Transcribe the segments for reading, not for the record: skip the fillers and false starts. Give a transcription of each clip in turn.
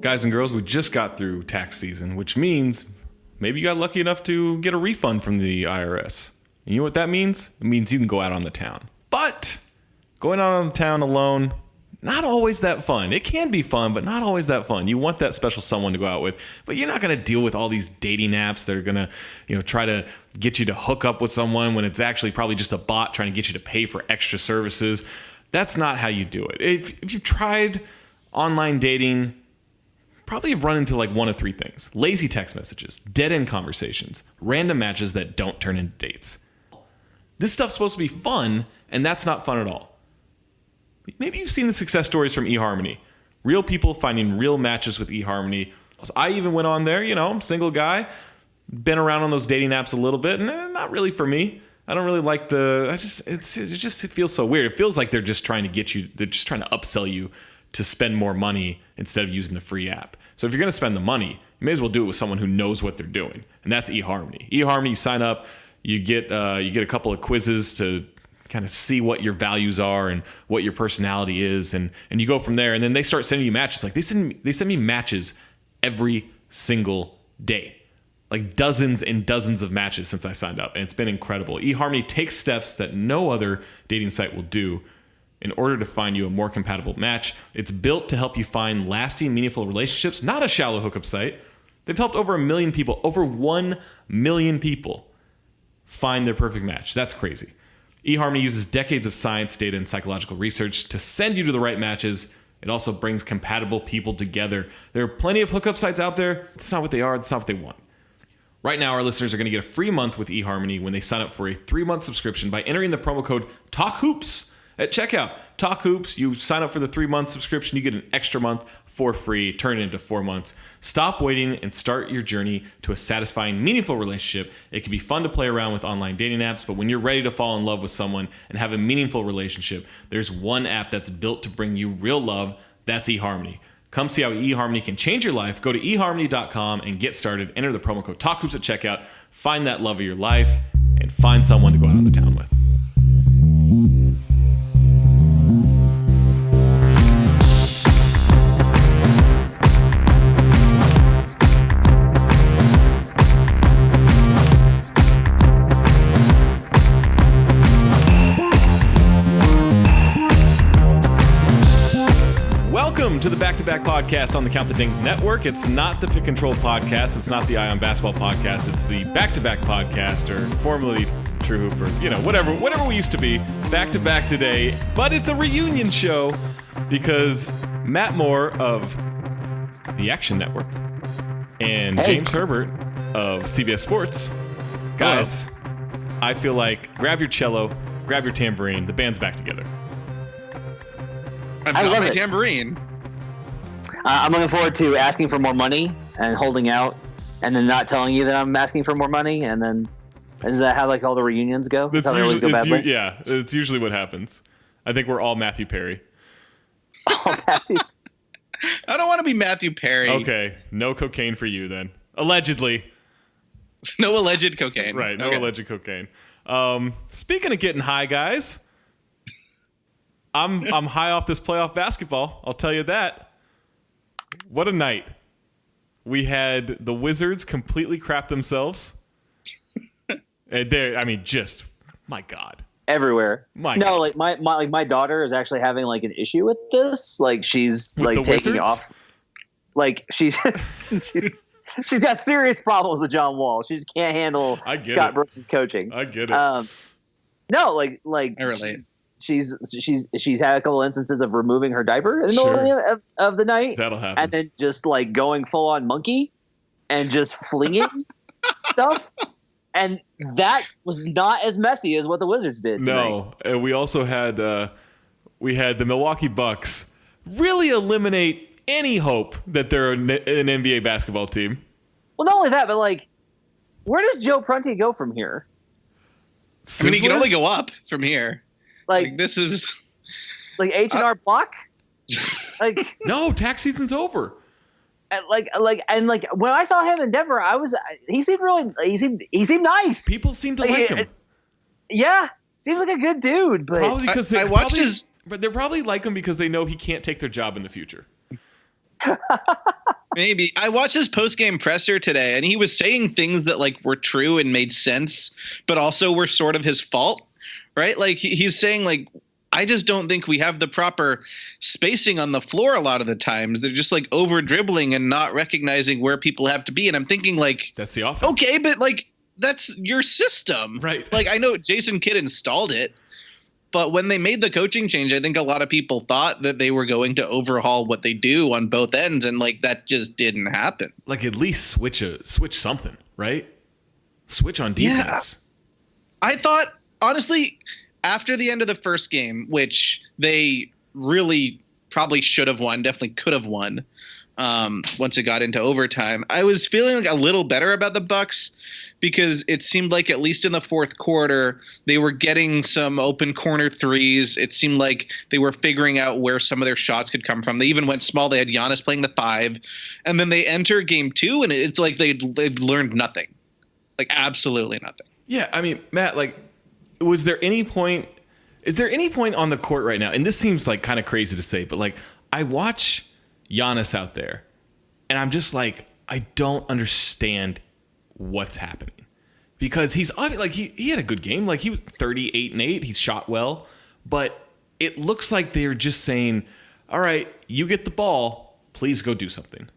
Guys and girls, we just got through tax season, which means maybe you got lucky enough to get a refund from the IRS. And you know what that means? It means you can go out on the town. But going out on the town alone, not always that fun. It can be fun, but not always that fun. You want that special someone to go out with, but you're not going to deal with all these dating apps that are going to, try to get you to hook up with someone when it's actually probably just a bot trying to get you to pay for extra services. That's not how you do it. If you've tried online dating, probably have run into like one of three things: lazy text messages, dead-end conversations, random matches that don't turn into dates. This stuff's supposed to be fun, and that's not fun at all. Maybe you've seen the success stories from eHarmony. Real people finding real matches with eHarmony. I even went on there, single guy, been around on those dating apps a little bit, and not really for me. I don't really like it feels so weird. It feels like they're just trying to they're just trying to upsell you to spend more money instead of using the free app. So if you're going to spend the money, you may as well do it with someone who knows what they're doing, and that's eHarmony. eHarmony, you sign up, you get a couple of quizzes to kind of see what your values are and what your personality is, and you go from there. And then they start sending you matches. Like they send me matches every single day, like dozens and dozens of matches since I signed up, and it's been incredible. eHarmony takes steps that no other dating site will do in order to find you a more compatible match. It's built to help you find lasting, meaningful relationships, not a shallow hookup site. They've helped over 1 million people, over 1 million people find their perfect match. That's crazy. eHarmony uses decades of science, data, and psychological research to send you to the right matches. It also brings compatible people together. There are plenty of hookup sites out there. It's not what they are. It's not what they want. Right now, our listeners are going to get a free month with eHarmony when they sign up for a 3-month subscription by entering the promo code TalkHoops at checkout. TalkHoops, you sign up for the 3-month subscription, you get an extra month for free, turn it into 4 months. Stop waiting and start your journey to a satisfying, meaningful relationship. It can be fun to play around with online dating apps, but when you're ready to fall in love with someone and have a meaningful relationship, there's one app that's built to bring you real love. That's eHarmony. Come see how eHarmony can change your life. Go to eHarmony.com and get started. Enter the promo code TalkHoops at checkout. Find that love of your life and find someone to go out on the town with. Welcome to the Back-to-Back podcast on the Count the Dings Network. It's not the Pick and Roll podcast. It's not the Eye on Basketball podcast. It's the Back-to-Back podcast, or formerly True Hoop, or whatever we used to be. Back-to-back today, but it's a reunion show because Matt Moore of the Action Network and James Herbert of CBS Sports. Guys, I feel like grab your cello, grab your tambourine. The band's back together. I love it. Tambourine. I'm looking forward to asking for more money and holding out, and then not telling you that I'm asking for more money, and then is that how like all the reunions go? It's usually what happens. I think we're all Matthew Perry. I don't want to be Matthew Perry. Okay, no cocaine for you then. Allegedly. No alleged cocaine. Right, no alleged cocaine. Speaking of getting high, guys, I'm high off this playoff basketball. I'll tell you that. What a night. We had the Wizards completely crap themselves. And just my God. Everywhere. God. Like my daughter is actually having like an issue with this. Like she's with like taking Wizards? Off. Like she's got serious problems with John Wall. She just can't handle Scott Brooks' coaching. I get it. No, like I relate. She's had a couple instances of removing her diaper in the middle of the night. That'll happen. And then just like going full on monkey and just flinging stuff. And that was not as messy as what the Wizards did tonight. No. And we also had the Milwaukee Bucks really eliminate any hope that they're an NBA basketball team. Well, not only that, but like, where does Joe Prunty go from here? I mean, he can only go up from here. Like this is like H&R Block. Like no, tax season's over. And like when I saw him in Denver, he seemed nice. People seem to like him. Yeah, seems like a good dude. But probably because but they probably like him because they know he can't take their job in the future. Maybe. I watched his post-game presser today, and he was saying things that like were true and made sense, but also were sort of his fault, right? Like he's saying like, I just don't think we have the proper spacing on the floor a lot of the times. They're just like over dribbling and not recognizing where people have to be. And I'm thinking like, that's the offense. Okay, but like that's your system, right? Like I know Jason Kidd installed it. But when they made the coaching change, I think a lot of people thought that they were going to overhaul what they do on both ends, and like that just didn't happen. Like at least switch something, right? Switch on defense. Yeah. I thought honestly, after the end of the first game, which they really probably should have won, definitely could have won, once it got into overtime, I was feeling like a little better about the Bucks. Because it seemed like at least in the fourth quarter, they were getting some open corner threes. It seemed like they were figuring out where some of their shots could come from. They even went small. They had Giannis playing the 5. And then they enter game 2, and it's like they've learned nothing. Like absolutely nothing. Yeah, I mean, Matt, like, is there any point on the court right now? And this seems like kind of crazy to say, but like I watch Giannis out there, and I'm just like, I don't understand what's happening, because he's like he had a good game, like he was 38-8, he's shot well, but it looks like they're just saying, all right, you get the ball, please go do something.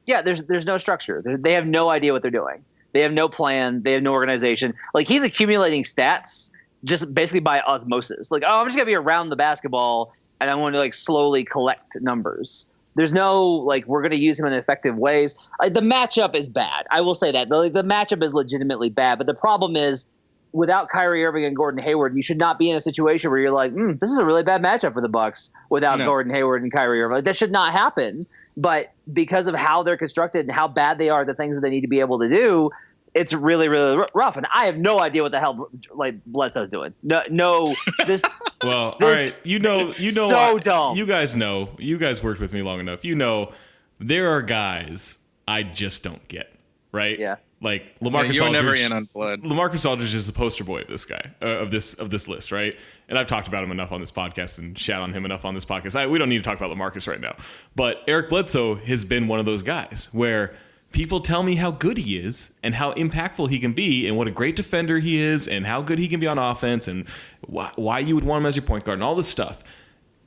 Yeah, there's no structure. They have no idea what they're doing. They have no plan. They have no organization. Like he's accumulating stats just basically by osmosis. Like, oh, I'm just gonna be around the basketball and I'm going to like slowly collect numbers. There's no, like, we're going to use him in effective ways. The matchup is bad. I will say that. The matchup is legitimately bad. But the problem is, without Kyrie Irving and Gordon Hayward, you should not be in a situation where you're like, this is a really bad matchup for the Bucks without Gordon Hayward and Kyrie Irving. Like, that should not happen. But because of how they're constructed and how bad they are, the things that they need to be able to do, it's really, really rough. And I have no idea what the hell like Bledsoe's doing. No, this. Well, all right, you know, so dumb. You guys know. You guys worked with me long enough. You know, there are guys I just don't get. Right? Yeah. Like LaMarcus you're Aldridge. Never in on blood. LaMarcus Aldridge is the poster boy of this guy, of this list, right? And I've talked about him enough on this podcast and shat on him enough on this podcast. We don't need to talk about LaMarcus right now. But Eric Bledsoe has been one of those guys where people tell me how good he is and how impactful he can be and what a great defender he is and how good he can be on offense and why you would want him as your point guard and all this stuff.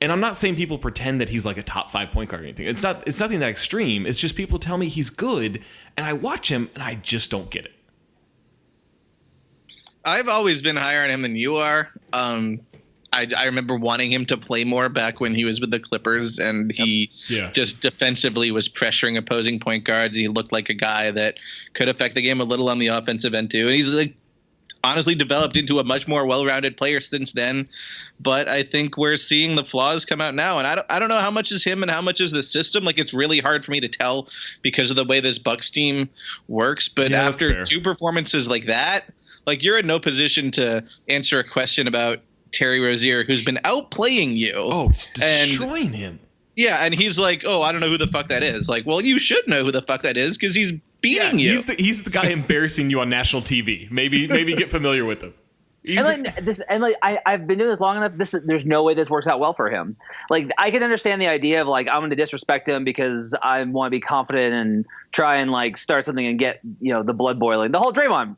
And I'm not saying people pretend that he's like a top 5 point guard or anything. It's nothing that extreme. It's just people tell me he's good, and I watch him, and I just don't get it. I've always been higher on him than you are. I remember wanting him to play more back when he was with the Clippers, and he just defensively was pressuring opposing point guards. He looked like a guy that could affect the game a little on the offensive end too. And he's like honestly developed into a much more well-rounded player since then. But I think we're seeing the flaws come out now. And I don't know how much is him and how much is the system. Like, it's really hard for me to tell because of the way this Bucks team works. But after 2 performances like that, like, you're in no position to answer a question about Terry Rozier, who's been outplaying you. Oh, he's destroying him. Yeah, and he's like, oh, I don't know who the fuck that is. Like, well, you should know who the fuck that is because he's beating you. He's the guy embarrassing you on national TV. Maybe get familiar with him. I've been doing this long enough. There's no way this works out well for him. Like, I can understand the idea of like, I'm going to disrespect him because I want to be confident and try and like start something and get, the blood boiling, the whole Draymond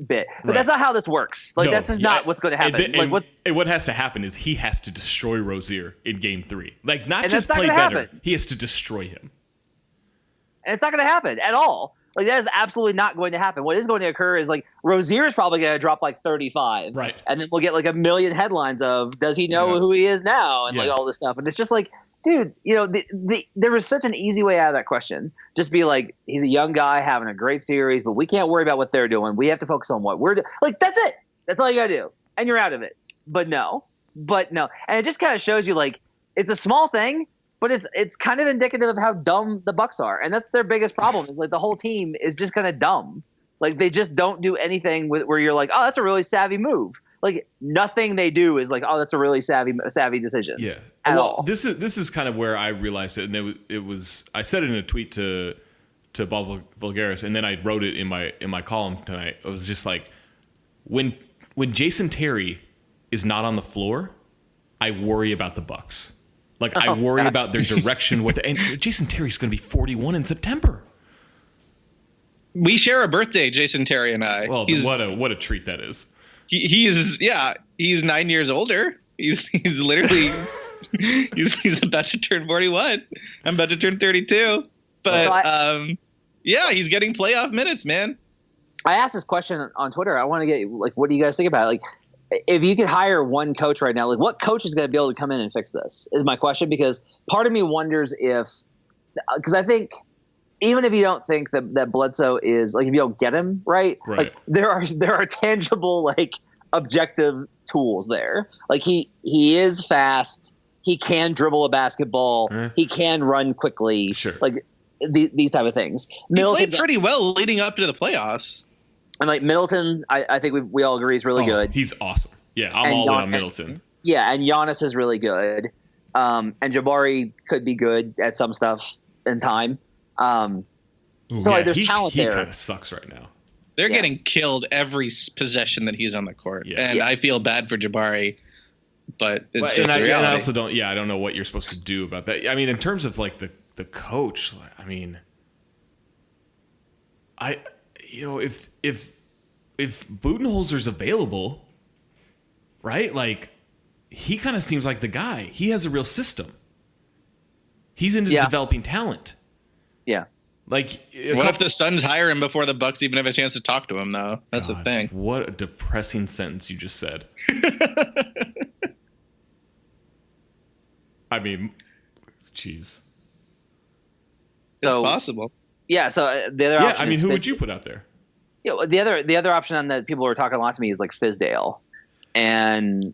bit. But that's not how this works. Like, that's just not what's going to happen. What has to happen is he has to destroy Rozier in game 3. Like, not just play better. Happen. He has to destroy him. And it's not going to happen at all. Like, that is absolutely not going to happen. What is going to occur is like Rozier is probably going to drop like 35, right? And then we'll get like a million headlines of does he know who he is now and like all this stuff. And it's just like, dude, there was such an easy way out of that question. Just be like, he's a young guy having a great series, but we can't worry about what they're doing. We have to focus on what we're doing. Like, that's it. That's all you got to do, and you're out of it. But no, and it just kind of shows you like it's a small thing. But it's kind of indicative of how dumb the Bucks are, and that's their biggest problem. Is like the whole team is just kind of dumb. Like, they just don't do anything where you're like, oh, that's a really savvy move. Like, nothing they do is like, oh, that's a really savvy decision. Yeah. At all. This is kind of where I realized it, and it was I said it in a tweet to Bob Vulgaris, and then I wrote it in my column tonight. It was just like when Jason Terry is not on the floor, I worry about the Bucks. Like, I worry about their direction. And Jason Terry's going to be 41 in September. We share a birthday, Jason Terry and I. Well, what a treat that is. He's 9 years older. He's literally he's about to turn 41. I'm about to turn 32. But he's getting playoff minutes, man. I asked this question on Twitter. I want to get like, what do you guys think about it? Like, if you could hire one coach right now, like what coach is going to be able to come in and fix this is my question, because part of me wonders because I think even if you don't think that Bledsoe is like, if you don't get him right, like there are tangible, like objective tools there. Like he is fast. He can dribble a basketball. He can run quickly. Sure. Like these type of things. He played pretty well leading up to the playoffs. And like Middleton, I think we all agree is really good. He's awesome. Yeah, I'm all in on Middleton. And Giannis is really good. And Jabari could be good at some stuff in time. There's talent there. He kind of sucks right now. They're getting killed every possession that he's on the court. Yeah. And I feel bad for Jabari, but it's just reality. And I also don't know what you're supposed to do about that. I mean, in terms of like the coach, I mean, if Budenholzer's available, right? Like, he kind of seems like the guy. He has a real system. He's into developing talent. Yeah. Like, what if the Suns hire him before the Bucks even have a chance to talk to him, though? That's the thing. What a depressing sentence you just said. I mean, jeez. It's possible. Yeah. So the other option. I mean, who would you put out there? The other option on that people were talking a lot to me is like Fizdale, and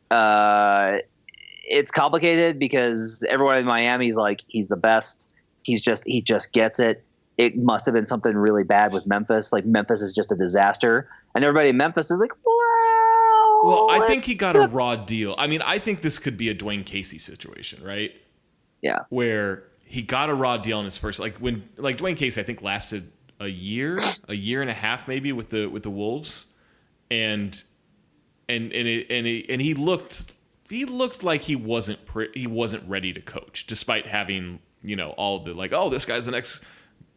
it's complicated because everyone in Miami is like, he's the best. He just gets it. It must have been something really bad with Memphis. Like, Memphis is just a disaster, and everybody in Memphis is like, well, I think he got a raw deal. I mean, I think this could be a Dwayne Casey situation, right? Yeah, where he got a raw deal in his first, like Dwayne Casey, I think lasted a year and a half maybe with the Wolves, and he looked like he wasn't ready to coach, despite having all the like, oh, this guy's the next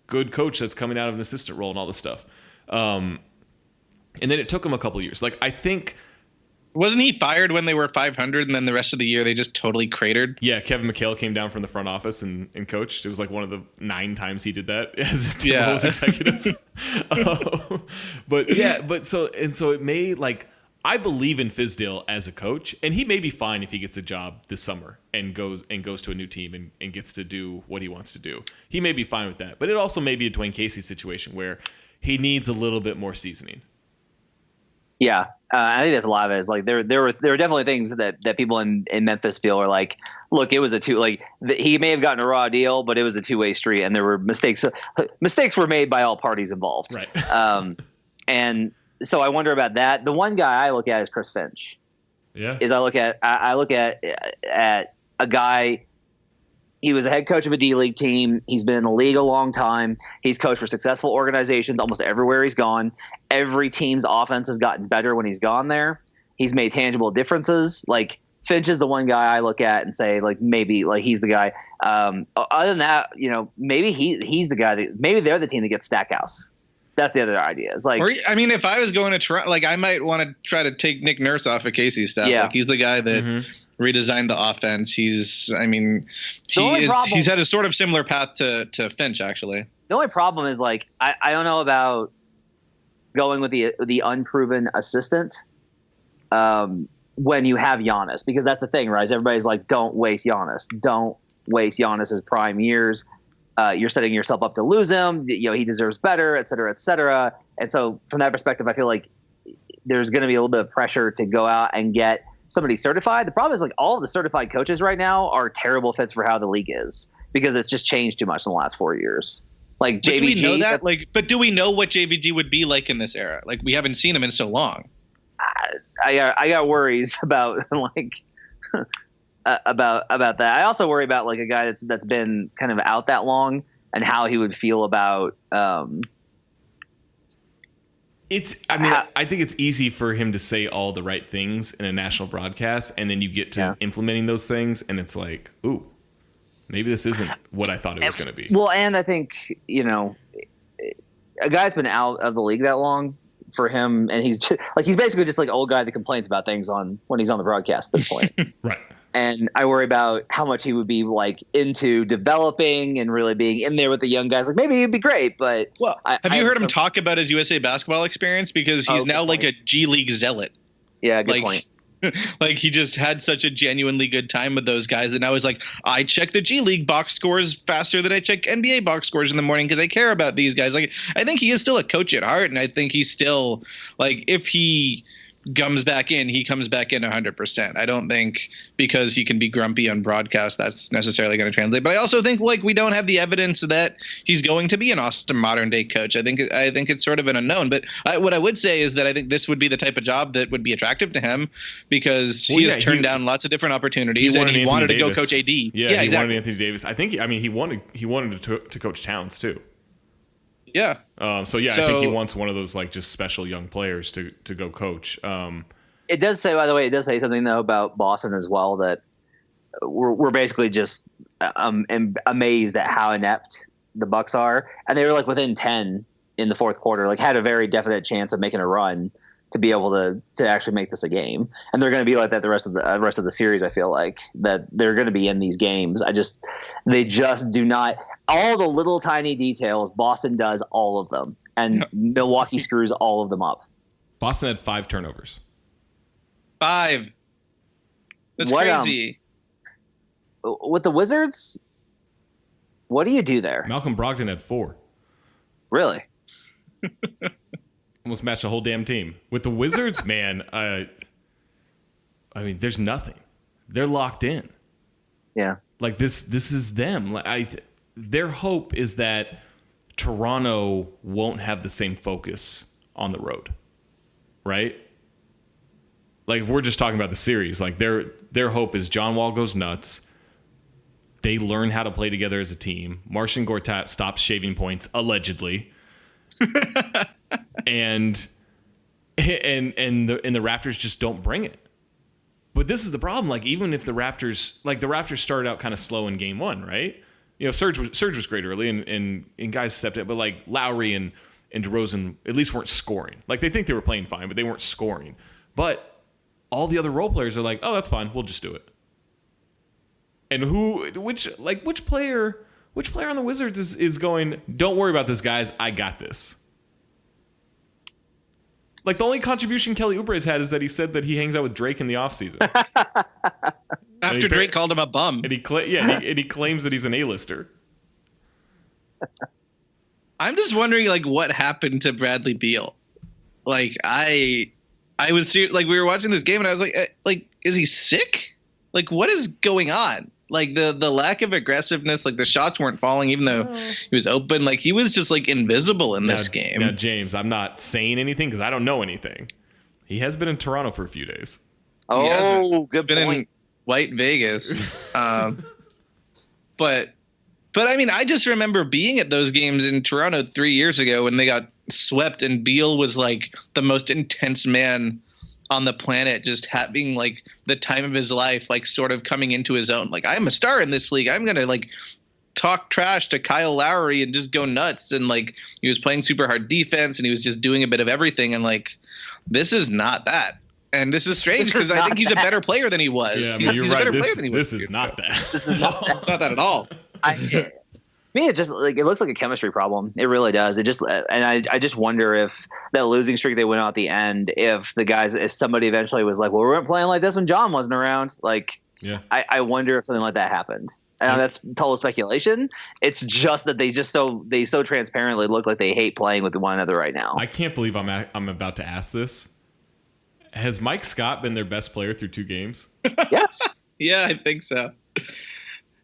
good coach that's coming out of an assistant role and all this stuff, and then it took him a couple years. Like, I think. Wasn't he fired when they were 500 and then the rest of the year they just totally cratered? Yeah, Kevin McHale came down from the front office and coached. It was like one of the 9 times he did that as a Timberwolves executive. So it may, like, I believe in Fizdale as a coach, and he may be fine if he gets a job this summer and goes to a new team and gets to do what he wants to do. He may be fine with that. But it also may be a Dwayne Casey situation where he needs a little bit more seasoning. Yeah, I think that's a lot of it. Is like there were definitely things that people in Memphis feel are like, look, it was he may have gotten a raw deal, but it was a two-way street, and there were mistakes. Mistakes were made by all parties involved. Right. And so I wonder about that. The one guy I look at is Chris Finch. Yeah. I look at a guy. He was a head coach of a D-League team. He's been in the league a long time. He's coached for successful organizations almost everywhere he's gone. Every team's offense has gotten better when he's gone there. He's made tangible differences. Like, Finch is the one guy I look at and say, like, maybe like he's the guy. Other than that, maybe he's the guy maybe they're the team that gets Stackhouse. That's the other idea. It's like, I mean, if I was going to try, like, I might want to try to take Nick Nurse off of Casey's staff. Yeah. Like, he's the guy that redesigned the offense. He's had a sort of similar path to Finch, actually. The only problem is, like, I don't know about going with the unproven assistant when you have Giannis, because that's the thing, right? Everybody's like, don't waste Giannis. Don't waste Giannis's prime years. You're setting yourself up to lose him. He deserves better, et cetera, et cetera. And so from that perspective, I feel like there's going to be a little bit of pressure to go out and get somebody certified. The problem is, like, all of the certified coaches right now are terrible fits for how the league is, because it's just changed too much in the last 4 years. Like, JVG. Do we know that? But do we know what JVG would be like in this era? Like, we haven't seen him in so long. I got worries about about that. I also worry about, like, a guy that's been kind of out that long and how he would feel about I think it's easy for him to say all the right things in a national broadcast, and then you get to implementing those things, and it's like, ooh, maybe this isn't what I thought it was going to be. Well, and I think, a guy's been out of the league that long for him, and he's basically just like old guy that complains about things when he's on the broadcast at this point. Right. And I worry about how much he would be like into developing and really being in there with the young guys. Like maybe he'd be great, but have you heard him talk about his USA basketball experience? Because he's now like a G League zealot. Yeah, good point. Like he just had such a genuinely good time with those guys. And I was like, I check the G League box scores faster than I check NBA box scores in the morning because I care about these guys. Like I think he is still a coach at heart. And I think he's still like, if he comes back in 100%. I don't think because he can be grumpy on broadcast that's necessarily going to translate. But I also think like we don't have the evidence that he's going to be an awesome modern day coach. I think it's sort of an unknown. But what I would say is that I think this would be the type of job that would be attractive to him because he has turned down lots of different opportunities and he wanted to go coach AD. Yeah, he exactly. wanted Anthony Davis. I think he wanted to coach Towns too. Yeah. I think he wants one of those like just special young players to go coach. It does say, by the way, something though about Boston as well that we're basically just amazed at how inept the Bucks are, and they were like within 10 in the fourth quarter, like had a very definite chance of making a run to be able to actually make this a game, and they're going to be like that the rest of the series. I feel like that they're going to be in these games. They just do not. All the little tiny details, Boston does all of them, and Milwaukee screws all of them up. Boston had 5 turnovers. 5. That's crazy. With the Wizards, what do you do there? Malcolm Brogdon had 4. Really? Almost matched the whole damn team. With the Wizards, man, I mean, there's nothing. They're locked in. Yeah. Like this is them. Their hope is that Toronto won't have the same focus on the road, right? Like if we're just talking about the series, like their hope is John Wall goes nuts. They learn how to play together as a team. Marcin Gortat stops shaving points, allegedly. and the Raptors just don't bring it. But this is the problem. Like even if the Raptors started out kind of slow in game 1, right? Serge was great early and guys stepped in, but like Lowry and DeRozan at least weren't scoring. Like they think they were playing fine, but they weren't scoring. But all the other role players are like, oh, that's fine, we'll just do it. And which player on the Wizards is going, don't worry about this, guys, I got this. Like the only contribution Kelly Oubre has had is that he said that he hangs out with Drake in the offseason. After Drake called him a bum. And he claims that he's an A-lister. I'm just wondering like what happened to Bradley Beal. Like I was like we were watching this game and I was like is he sick? Like what is going on? Like the lack of aggressiveness, like the shots weren't falling even though he was open. Like he was just like invisible in this game. Now, James, I'm not saying anything because I don't know anything. He has been in Toronto for a few days. Oh, good been point. In White Vegas. But I mean, I just remember being at those games in Toronto 3 years ago when they got swept and Beal was like the most intense man on the planet, just having like the time of his life, like sort of coming into his own. Like I'm a star in this league. I'm going to like talk trash to Kyle Lowry and just go nuts. And like he was playing super hard defense and he was just doing a bit of everything. And like, this is not that. And this is strange because I think he's a better player than he was. Yeah, I mean, you're right. This is not that. Not that at all. Me, it just like it looks like a chemistry problem. It really does. It just, and I just wonder if that losing streak they went out at the end, if somebody eventually was like, well, we weren't playing like this when John wasn't around. Like, yeah, I wonder if something like that happened. And that's total speculation. It's just that they so transparently look like they hate playing with one another right now. I can't believe I'm about to ask this. Has Mike Scott been their best player through 2 games? Yes. Yeah, I think so.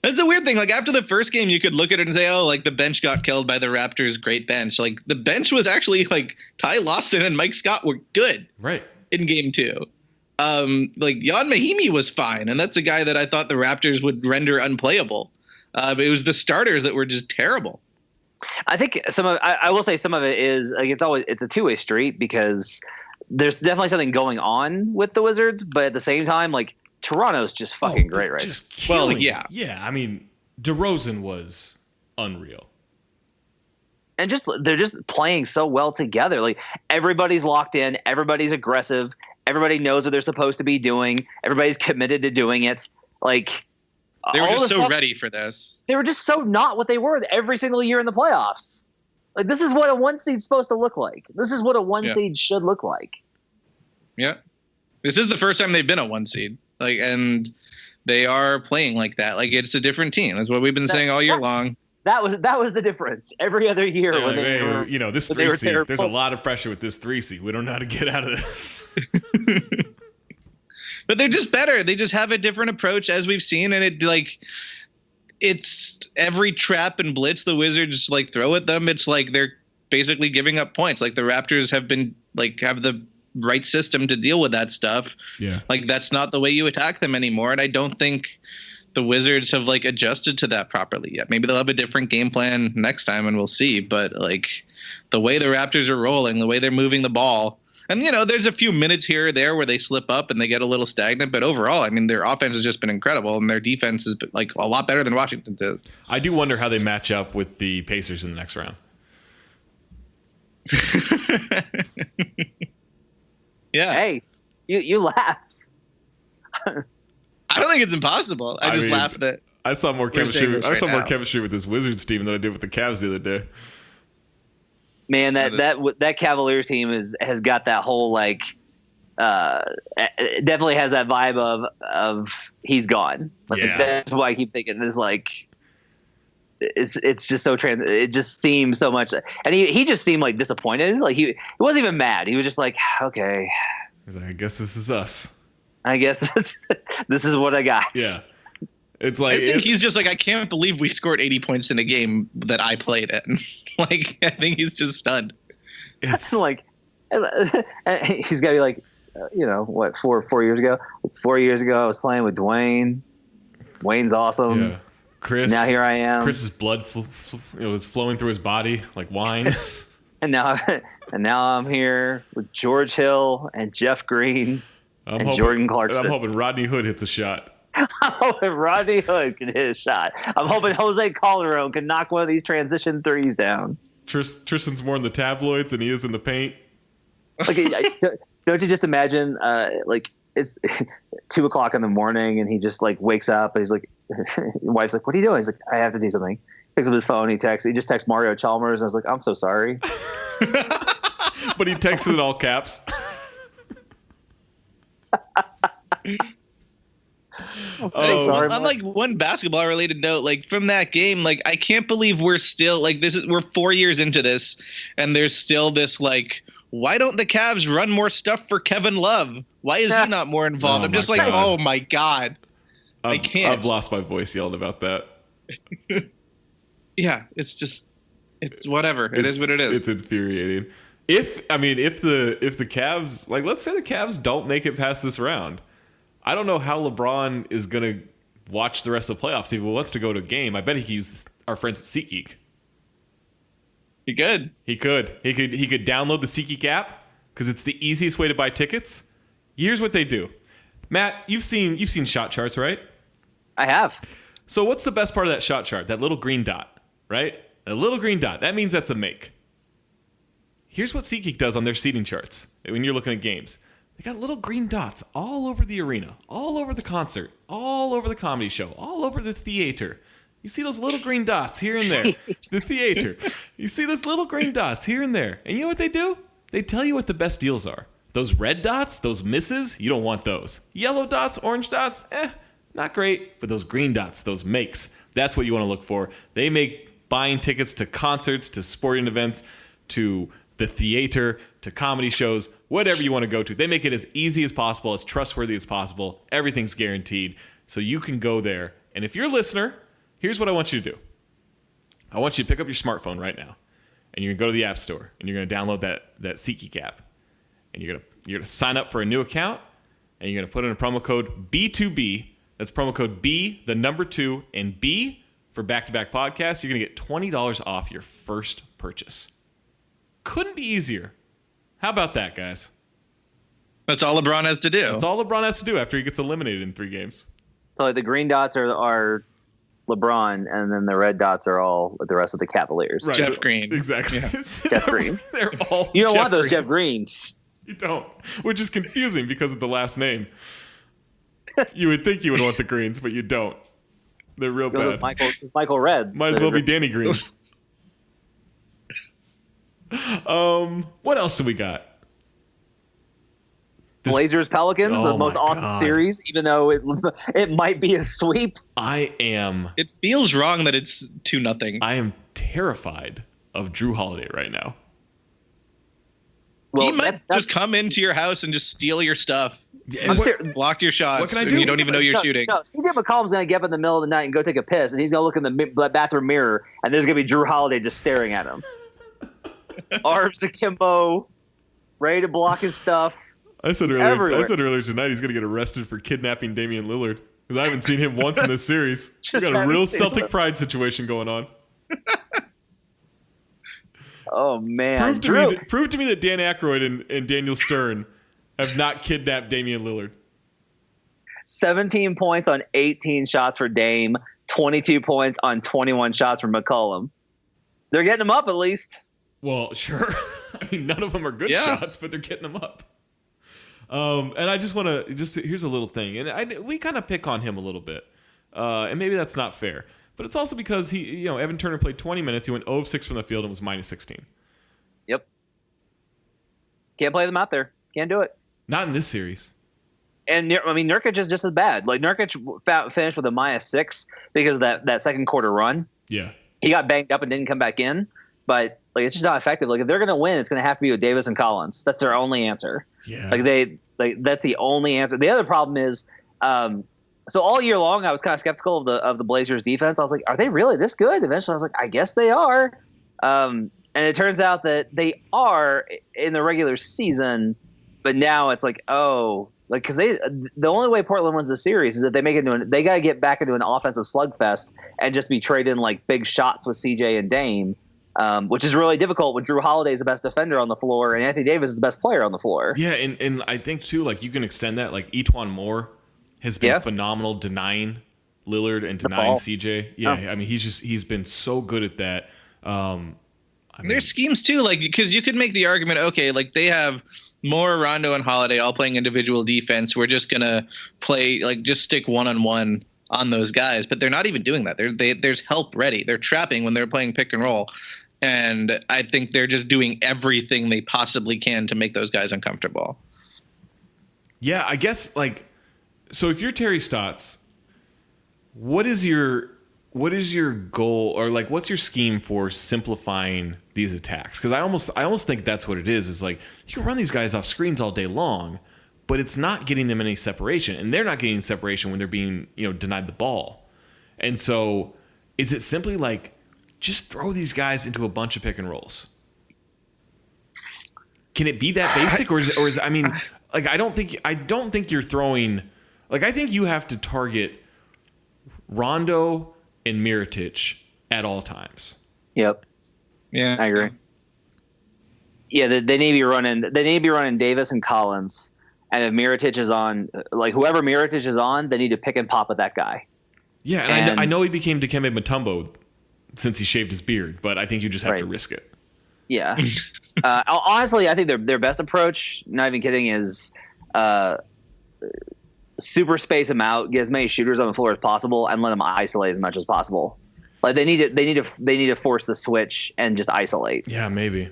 That's a weird thing. Like after the first game, you could look at it and say, oh, like the bench got killed by the Raptors' great bench. Like the bench was actually like Ty Lawson and Mike Scott were good. Right. In game 2. Like Jan Mahimi was fine. And that's a guy that I thought the Raptors would render unplayable. But it was the starters that were just terrible. I think I will say some of it is like it's a two-way street because there's definitely something going on with the Wizards, but at the same time, like Toronto's just fucking great, right? Just killing. Yeah. I mean, DeRozan was unreal. And they're just playing so well together. Like everybody's locked in, everybody's aggressive, everybody knows what they're supposed to be doing, everybody's committed to doing it. Like they were just so ready for this. They were just so not what they were every single year in the playoffs. Like this is what a 1 seed's supposed to look like. This is what a 1 seed should look like. Yeah. This is the first time they've been a 1 seed. Like, and they are playing like that. Like it's a different team. That's what we've been saying all year long. That was the difference. Every other year when they were, this 3 seed, there's a lot of pressure with this 3 seed. We don't know how to get out of this. But they're just better. They just have a different approach, as we've seen, and it's every trap and blitz the Wizards like throw at them. It's like they're basically giving up points. Like the Raptors have been have the right system to deal with that stuff. Yeah, like that's not the way you attack them anymore. And I don't think the Wizards have adjusted to that properly yet. Maybe they'll have a different game plan next time, and we'll see. But the way the Raptors are rolling, the way they're moving the ball. And, there's a few minutes here or there where they slip up and they get a little stagnant. But overall, I mean, their offense has just been incredible. And their defense is a lot better than Washington did. I do wonder how they match up with the Pacers in the next round. Yeah. Hey, you laugh. I don't think it's impossible. I just laugh at it. I saw more chemistry. More chemistry with this Wizards team than I did with the Cavs the other day. Man, that Cavaliers team has got that whole it definitely has that vibe of he's gone. Yeah. That's why I keep thinking it's just so it just seems so much, and he just seemed disappointed. Like he wasn't even mad. He was just like, okay. He's like, I guess this is us. I guess this is what I got. Yeah. It's I think he's just I can't believe we scored 80 points in a game that I played in. I think he's just stunned. It's he's got to be what, 4 years ago? 4 years ago, I was playing with Dwayne. Wayne's awesome. Yeah. Chris. Now here I am. Chris's blood was flowing through his body like wine. and now I'm here with George Hill and Jeff Green and Jordan Clarkson. I'm hoping Rodney Hood hits a shot. I'm hoping Rodney Hood can hit a shot. I'm hoping Jose Calderon can knock one of these transition threes down. Tristan's more in the tabloids than he is in the paint. Don't you just imagine, it's 2:00 in the morning and he just wakes up and he's like, his wife's like, what are you doing? He's like, I have to do something. Picks up his phone. He just texts Mario Chalmers and I was like, I'm so sorry. But he texts it in all caps. Sorry, on one basketball related note, from that game, I can't believe we're still we're 4 years into this and there's still this why don't the Cavs run more stuff for Kevin Love? Why is he not more involved? I'm just God. Oh my God. I can't. I've lost my voice yelling about that. Yeah, it's whatever. It is what it is. It's infuriating. If the Cavs, let's say the Cavs don't make it past this round, I don't know how LeBron is going to watch the rest of the playoffs. If he wants to go to a game, I bet he could use our friends at SeatGeek. He could. He could download the SeatGeek app because it's the easiest way to buy tickets. Here's what they do. Matt, you've seen shot charts, right? I have. So what's the best part of that shot chart? That little green dot, right? A little green dot. That means that's a make. Here's what SeatGeek does on their seating charts when you're looking at games. They got little green dots all over the arena, all over the concert, all over the comedy show, all over the theater. You see those little green dots here and there. The theater. You see those little green dots here and there. And you know what they do? They tell you what the best deals are. Those red dots, those misses, you don't want those. Yellow dots, orange dots, not great. But those green dots, those makes, that's what you want to look for. They make buying tickets to concerts, to sporting events, to the theater, to comedy shows, whatever you want to go to. They make it as easy as possible, as trustworthy as possible. Everything's guaranteed. So you can go there. And if you're a listener, here's what I want you to do. I want you to pick up your smartphone right now. And you're going to go to the App Store. And you're going to download that SeatGeek app. And you're going to sign up for a new account. And you're going to put in a promo code B2B. That's promo code B, the number 2, and B for back-to-back podcasts, you're going to get $20 off your first purchase. Couldn't be easier. How about that, guys? That's all LeBron has to do. That's all LeBron has to do after he gets eliminated in 3 games. So like the green dots are LeBron, and then the red dots are all the rest of the Cavaliers. Right. Jeff Green. Exactly. Yeah. Jeff Green. They're all You don't want those Green. Jeff Greens. You don't, which is confusing because of the last name. You would think you would want the Greens, but you don't. They're real bad. Michael Reds. Might as well be Danny Greens. What else do we got? Blazers Pelicans, the most awesome God. series, even though it might be a sweep. It feels wrong that it's 2-0. I am terrified of Drew Holiday right now. Well, he might just come into your house and just steal your stuff. Block your shots. What can I do? And you don't even know you're shooting. No, CJ McCollum's going to get up in the middle of the night and go take a piss, and he's going to look in the bathroom mirror, and there's going to be Drew Holiday just staring at him. Arms akimbo, ready to block his stuff. I said earlier tonight he's going to get arrested for kidnapping Damian Lillard because I haven't seen him once in this series. We got a real Celtic pride situation going on. Oh man! Prove to me that Dan Aykroyd and Daniel Stern have not kidnapped Damian Lillard. 17 points on 18 shots for Dame, 22 points on 21 shots for McCollum. They're getting them up at least. Well, sure. I mean, none of them are good shots, but they're getting them up. And I just want to here's a little thing, and we kind of pick on him a little bit, and maybe that's not fair, but it's also because Evan Turner played 20 minutes, he went 0 of 6 from the field and was minus 16. Yep. Can't play them out there. Can't do it. Not in this series. And Nurkic is just as bad. Like Nurkic finished with a minus 6 because of that second quarter run. Yeah. He got banged up and didn't come back in, but it's just not effective. Like if they're gonna win, it's gonna have to be with Davis and Collins. That's their only answer. Yeah. That's the only answer. The other problem is, so all year long I was kind of skeptical of the Blazers defense. I was like, are they really this good? Eventually I was like, I guess they are. And it turns out that they are in the regular season, but now it's like, because the only way Portland wins the series is that they got to get back into an offensive slugfest and just be trading like big shots with CJ and Dame. Which is really difficult when Drew Holiday is the best defender on the floor and Anthony Davis is the best player on the floor. Yeah, and I think too, like you can extend that. Like Etuan Moore has been phenomenal denying Lillard and denying CJ. Yeah, I mean he's been so good at that. There's schemes too, like because you could make the argument, okay, like they have Moore, Rondo, and Holiday all playing individual defense. We're just gonna play just stick 1-on-1 on those guys, but they're not even doing that. There's help ready. They're trapping when they're playing pick and roll. And I think they're just doing everything they possibly can to make those guys uncomfortable. Yeah, I guess so if you're Terry Stotts, what is your goal or what's your scheme for simplifying these attacks? Because I almost think that's what it is like you can run these guys off screens all day long, but it's not getting them any separation, and they're not getting separation when they're being denied the ball. And so is it simply just throw these guys into a bunch of pick and rolls? Can it be that basic, or is I mean, I don't think you're throwing. I think you have to target Rondo and Mirotic at all times. Yep. Yeah, I agree. Yeah, they need to be running Davis and Collins, and if Mirotic is on, whoever Mirotic is on, they need to pick and pop with that guy. Yeah, and I know he became Dikembe Mutombo since he shaved his beard, but I think you just have to risk it. Yeah. Honestly, I think their best approach, not even kidding, is super space them out, get as many shooters on the floor as possible, and let them isolate as much as possible. They need to force the switch and just isolate. Yeah, maybe.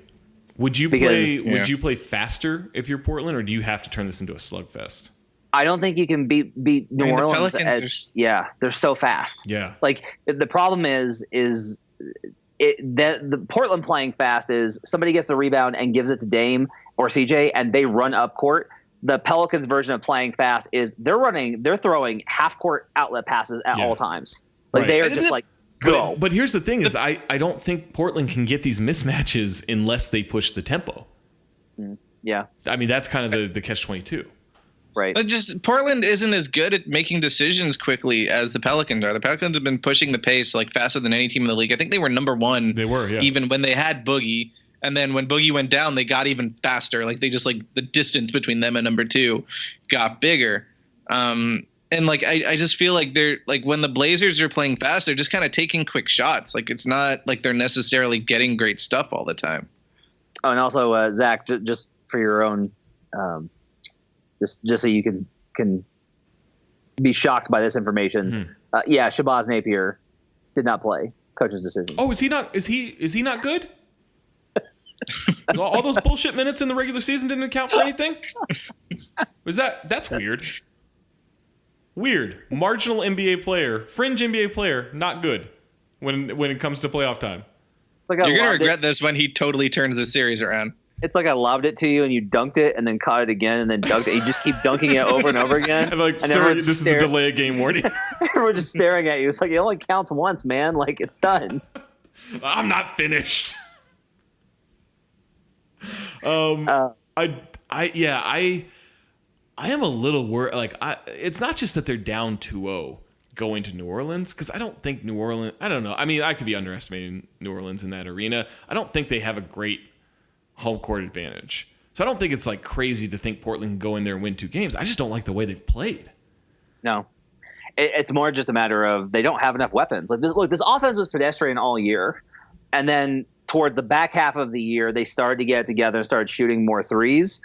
Would you play faster if you're Portland, or do you have to turn this into a slugfest? I don't think you can beat New Orleans. They're so fast. Yeah. The problem is the Portland playing fast is somebody gets the rebound and gives it to Dame or CJ and they run up court. The Pelicans version of playing fast is they're throwing half court outlet passes at all times. They are just go. But here's the thing is I don't think Portland can get these mismatches unless they push the tempo. Yeah. I mean, that's kind of the catch-22. Right. But just Portland isn't as good at making decisions quickly as the Pelicans are. The Pelicans have been pushing the pace like faster than any team in the league. I think they were number one. They were, yeah. Even when they had Boogie. And then when Boogie went down, they got even faster. Like they just like the distance between them and number two got bigger. And like I just feel like they're like when the Blazers are playing fast, they're just kind of taking quick shots. Like it's not like they're necessarily getting great stuff all the time. Oh, and also Zach, just for your own, just so you can be shocked by this information. Yeah, Shabazz Napier did not play. Coach's decision. Oh, is he not? Is he not good? All those bullshit minutes in the regular season didn't account for anything? That's weird. Weird. Marginal NBA player, fringe NBA player, not good when it comes to playoff time. Like You're gonna regret this when he totally turns the series around. It's like I lobbed it to you and you dunked it and then caught it again and then dunked it. You just keep dunking it over and over again. And like, and sir, this is a delay of game warning. We're just staring at you. It's like it only counts once, man. Like it's done. I'm not finished. I am a little worried. Like, it's not just that they're down 2-0 going to New Orleans, because I don't think New Orleans. I don't know. I mean, I could be underestimating New Orleans in that arena. I don't think they have a great home court advantage. So I don't think it's like crazy to think Portland can go in there and win 2 games. I just don't like the way they've played. No, it's more just a matter of they don't have enough weapons. Like this offense was pedestrian all year, and then toward the back half of the year, they started to get it together and started shooting more threes.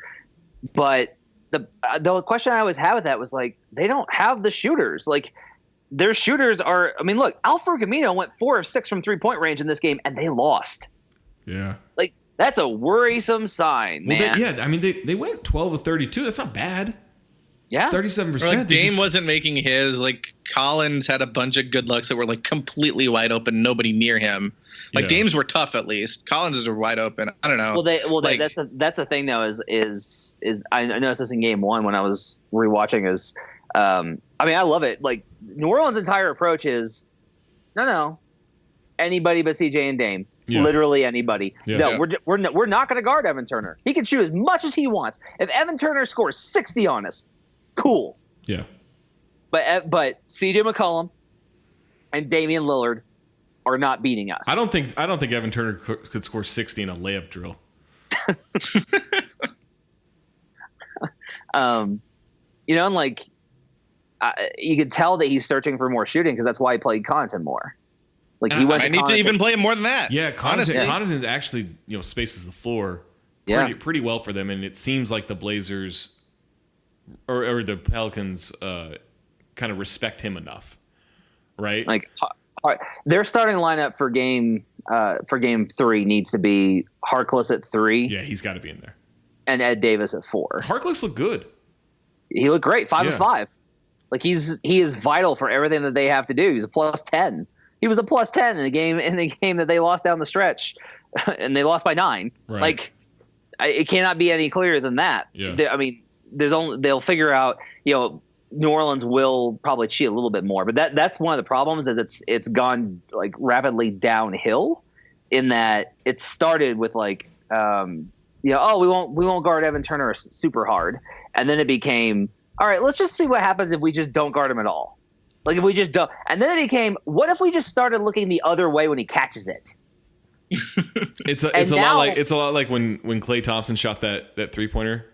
But the question I always had with that was like, they don't have the shooters. Like their shooters are, I mean, look, Alfred Camino went 4 of 6 from 3-point range in this game and they lost. Yeah. Like that's a worrisome sign, man. I mean, they went 12 of 32. That's not bad. Yeah. 37%. Like Dame wasn't making his. Like Collins had a bunch of good looks that were like completely wide open, nobody near him. Like Dames were tough at least. Collins were wide open. I don't know. That's the thing though is I noticed this in game 1 when I was rewatching is I mean I love it. Like New Orleans' entire approach is no anybody but CJ and Dame. Yeah. Literally anybody. Yeah. No, we're not going to guard Evan Turner. He can shoot as much as he wants. If Evan Turner scores 60 on us, cool. Yeah. But CJ McCollum and Damian Lillard are not beating us. I don't think Evan Turner could score 60 in a layup drill. And like you could tell that he's searching for more shooting because that's why he played Connaughton more. Like he went. I need to even play him more than that. Yeah, Connaughton actually spaces the floor pretty well for them, and it seems like the Blazers or the Pelicans kind of respect him enough, right? Like their starting lineup for game 3 needs to be Harkless at 3. Yeah, he's got to be in there, and Ed Davis at 4. Harkless looked good. He looked great, 5 of 5. Like he is vital for everything that they have to do. He's a +10. He was a +10 in the game that they lost down the stretch, and they lost by 9. Right. Like it cannot be any clearer than that. Yeah. I mean, they'll figure out. New Orleans will probably cheat a little bit more, but that's one of the problems is it's gone like rapidly downhill. In that it started with like we won't guard Evan Turner super hard, and then it became all right. Let's just see what happens if we just don't guard him at all. Like if we just don't, and then it became, what if we just started looking the other way when he catches it? It's a lot like when Klay Thompson shot that 3-pointer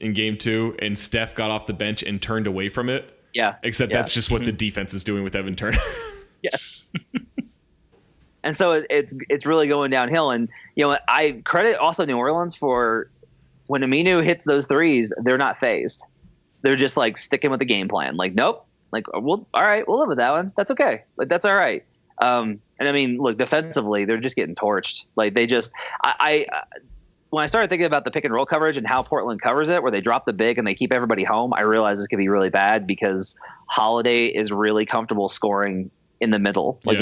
in game 2 and Steph got off the bench and turned away from it. Yeah. Except that's just what the defense is doing with Evan Turner. Yes. And so it's really going downhill. And I credit also New Orleans for when Aminu hits those threes, they're not phased. They're just like sticking with the game plan. Like, nope. Like, all right, we'll live with that one. That's okay. Like, that's all right. And I mean, look, defensively, they're just getting torched. Like, they just, when I started thinking about the pick and roll coverage and how Portland covers it, where they drop the big and they keep everybody home, I realized this could be really bad because Holiday is really comfortable scoring in the middle. Like,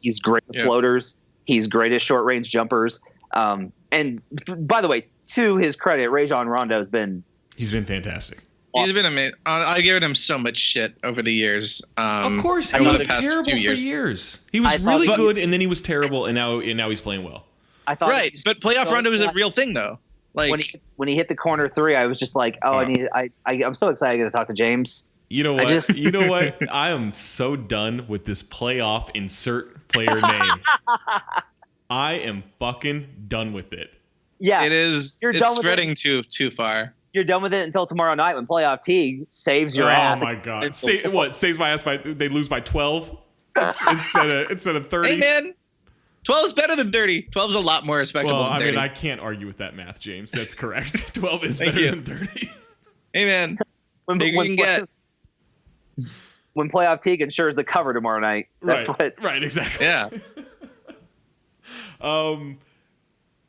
he's great at floaters. He's great at short range jumpers. And by the way, to his credit, Rajon Rondo he's been fantastic. He's been amazing. I given him so much shit over the years. Of course, he was terrible for years. He was really good, and then he was terrible, and now he's playing well. But playoff Rondo is a real thing, though. Like when he hit the corner three, I was just like, oh, I'm so excited to talk to James. You know what? You know what? I am so done with this playoff insert player name. I am fucking done with it. Yeah, it is. It's spreading too far. You're done with it until tomorrow night when playoff Teague saves your ass. Oh my god! Saves my ass they lose by 12 instead of 30. Hey man, 12 is better than 30. 12 is a lot more respectable. Well, than 30. I can't argue with that math, James. That's correct. 12 is better than 30. Hey man, when playoff Teague ensures the cover tomorrow night. That's right, exactly. Yeah.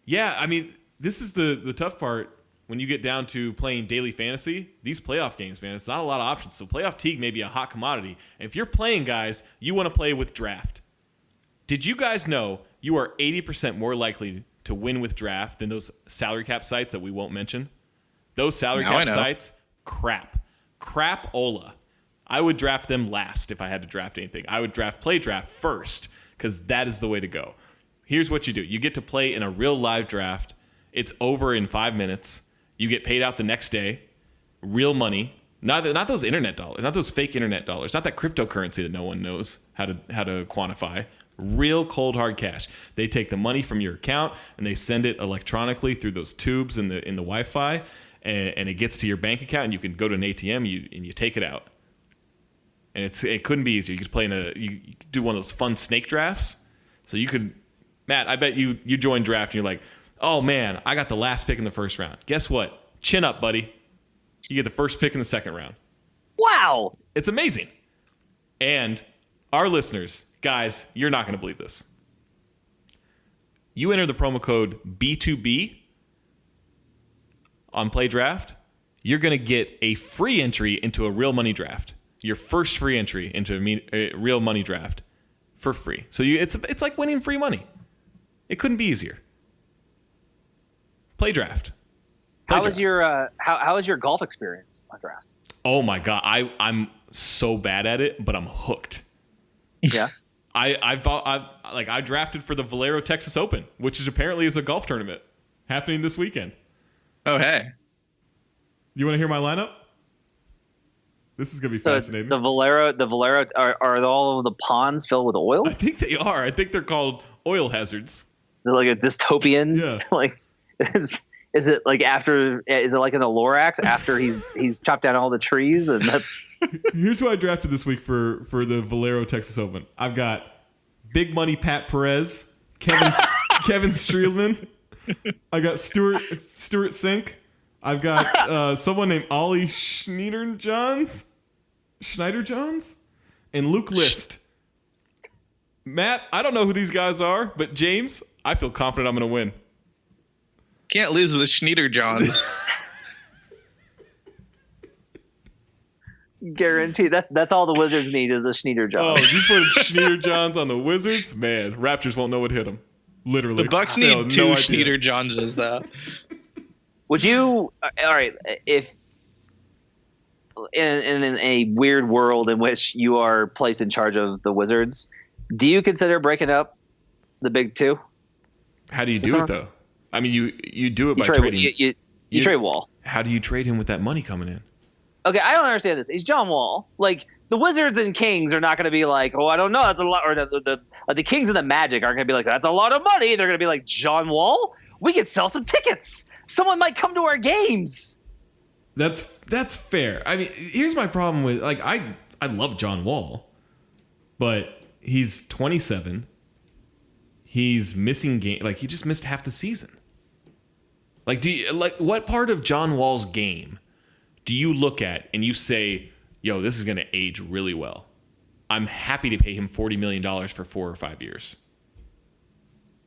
Yeah, I mean, this is the tough part when you get down to playing daily fantasy. These playoff games, man, it's not a lot of options. So playoff Teague may be a hot commodity. And if you're playing guys, you want to play with draft. Did you guys know you are 80% more likely to win with draft than those salary cap sites that we won't mention? Those salary cap sites, crap-ola. I would draft them last if I had to draft anything. I would play draft first because that is the way to go. Here's what you do. You get to play in a real live draft. It's over in 5 minutes. You get paid out the next day. Real money. Not those internet dollars. Not those fake internet dollars. Not that cryptocurrency that no one knows how to quantify. Real cold hard cash. They take the money from your account and they send it electronically through those tubes in the Wi-Fi, and it gets to your bank account, and you can go to an ATM and you take it out. And it couldn't be easier. You could play you could do one of those fun snake drafts. So you could, Matt, I bet you join draft and you're like, oh man, I got the last pick in the first round. Guess what? Chin up, buddy. You get the first pick in the second round. Wow. It's amazing. And our listeners, guys, you're not going to believe this. You enter the promo code B2B on Play Draft, you're going to get a free entry into a real money draft. Your first free entry into a real money draft for free. So it's like winning free money. It couldn't be easier. Play Draft. How was your golf experience on draft? Oh my god, I'm so bad at it, but I'm hooked. Yeah. I drafted for the Valero Texas Open, which apparently is a golf tournament happening this weekend. Oh hey. You want to hear my lineup? This is gonna be fascinating. The Valero are all of the ponds filled with oil? I think they are. I think they're called oil hazards. Is it like a dystopian? Yeah. Like is it like after? Is it like in the Lorax after he's chopped down all the trees and that's? Here's who I drafted this week for the Valero Texas Open. I've got Big Money Pat Perez, Kevin Streelman. I got Stuart Sink. I've got someone named Ollie Schneider-Johns, and Luke List. Matt, I don't know who these guys are, but James, I feel confident I'm going to win. Can't lose with Schneider-Johns. Guarantee that's all the Wizards need is a Schneider-John. Oh, you put Schneider-Johns on the Wizards? Man, Raptors won't know what hit them. Literally. The Bucks need two Schneider-Johnses, though. Would you, all right, if in a weird world in which you are placed in charge of the Wizards, do you consider breaking up the big two? How do you do it, though? I mean, you do it by trading. You trade Wall. How do you trade him with that money coming in? Okay, I don't understand this. He's John Wall. Like, the Wizards and Kings are not going to be like, oh, I don't know, that's a lot. Or the Kings and the Magic aren't going to be like, that's a lot of money. They're going to be like, John Wall? We could sell some tickets. Someone might come to our games. That's fair. I mean, here's my problem with, like, I love John Wall, but he's 27. He's missing game. Like, he just missed half the season. Like, what part of John Wall's game do you look at and you say, yo, this is going to age really well? I'm happy to pay him $40 million for 4 or 5 years.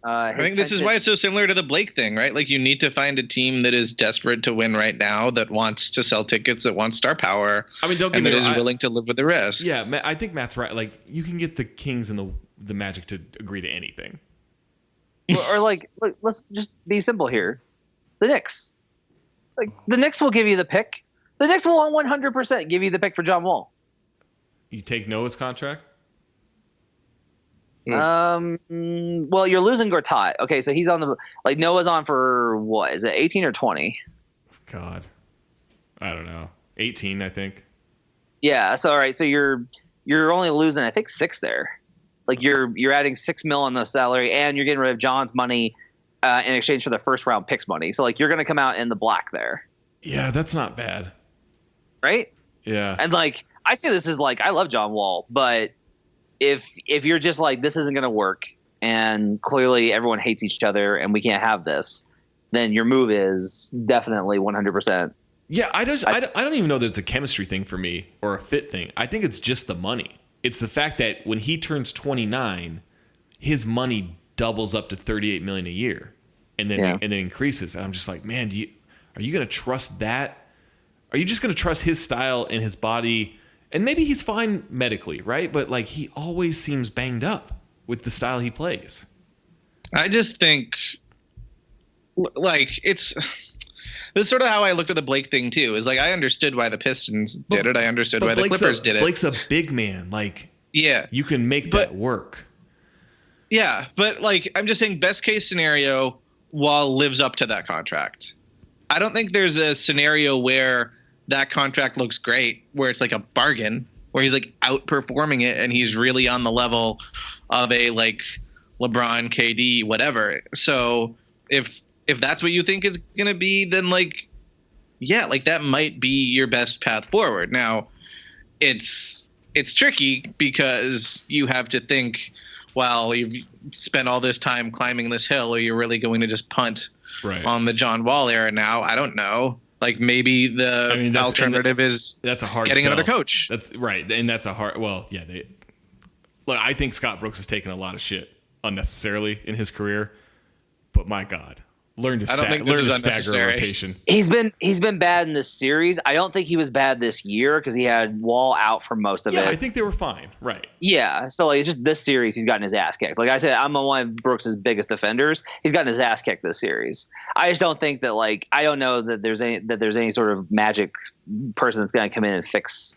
I think this is why it's so similar to the Blake thing, right? Like, you need to find a team that is desperate to win right now, that wants to sell tickets, that wants star power, I mean, don't get me wrong, wrong, is willing to live with the risk. Yeah, I think Matt's right. Like, you can get the Kings and the Magic to agree to anything. Or let's just be simple here. The Knicks. Like, the Knicks will give you the pick. The Knicks will 100% give you the pick for John Wall. You take Noah's contract? Well, you're losing Gortat. Okay, so he's on the Noah's on for what is it, 18 or 20? God, I don't know, 18, I think. Yeah. So all right, so you're only losing I think 6 there. Like you're adding $6 million on the salary, and you're getting rid of John's money in exchange for the first round picks money. So like you're going to come out in the black there. Yeah, that's not bad. Right? Yeah. And like I see this as like I love John Wall, but if you're just like this isn't going to work and clearly everyone hates each other and we can't have this, then your move is definitely 100%. Yeah, I don't even know that it's a chemistry thing for me or a fit thing. I think it's just the money. It's the fact that when he turns 29, his money doubles up to $38 million a year, and then increases. And I'm just like, man, are you going to trust that? Are you just going to trust his style and his body? And maybe he's fine medically, right? But like he always seems banged up with the style he plays. I just think like this is sort of how I looked at the Blake thing too. Is like I understood why the Pistons did it. I understood why the Clippers did it. Blake's a big man. Like you can make that work. Yeah, but like I'm just saying, best case scenario, Wall lives up to that contract. I don't think there's a scenario where that contract looks great, where it's like a bargain, where he's like outperforming it and he's really on the level of a like LeBron, KD, whatever. So if that's what you think is going to be, then like, yeah, like that might be your best path forward. Now it's tricky because you have to think, well, you've spent all this time climbing this hill, or you're really going to just punt on the John Wall era now. I don't know. Like maybe the alternative is that's a hard getting sell. Another coach. That's right. And that's a hard, well, yeah. Look, I think Scott Brooks has taken a lot of shit unnecessarily in his career, but my God. Learn to stagger a rotation. He's been bad in this series. I don't think he was bad this year because he had Wall out for most of it. Yeah, I think they were fine. Right. Yeah. So like, it's just this series he's gotten his ass kicked. Like I said, I'm one of Brooks' biggest defenders. He's gotten his ass kicked this series. I just don't think that like I don't know that there's any sort of magic person that's going to come in and fix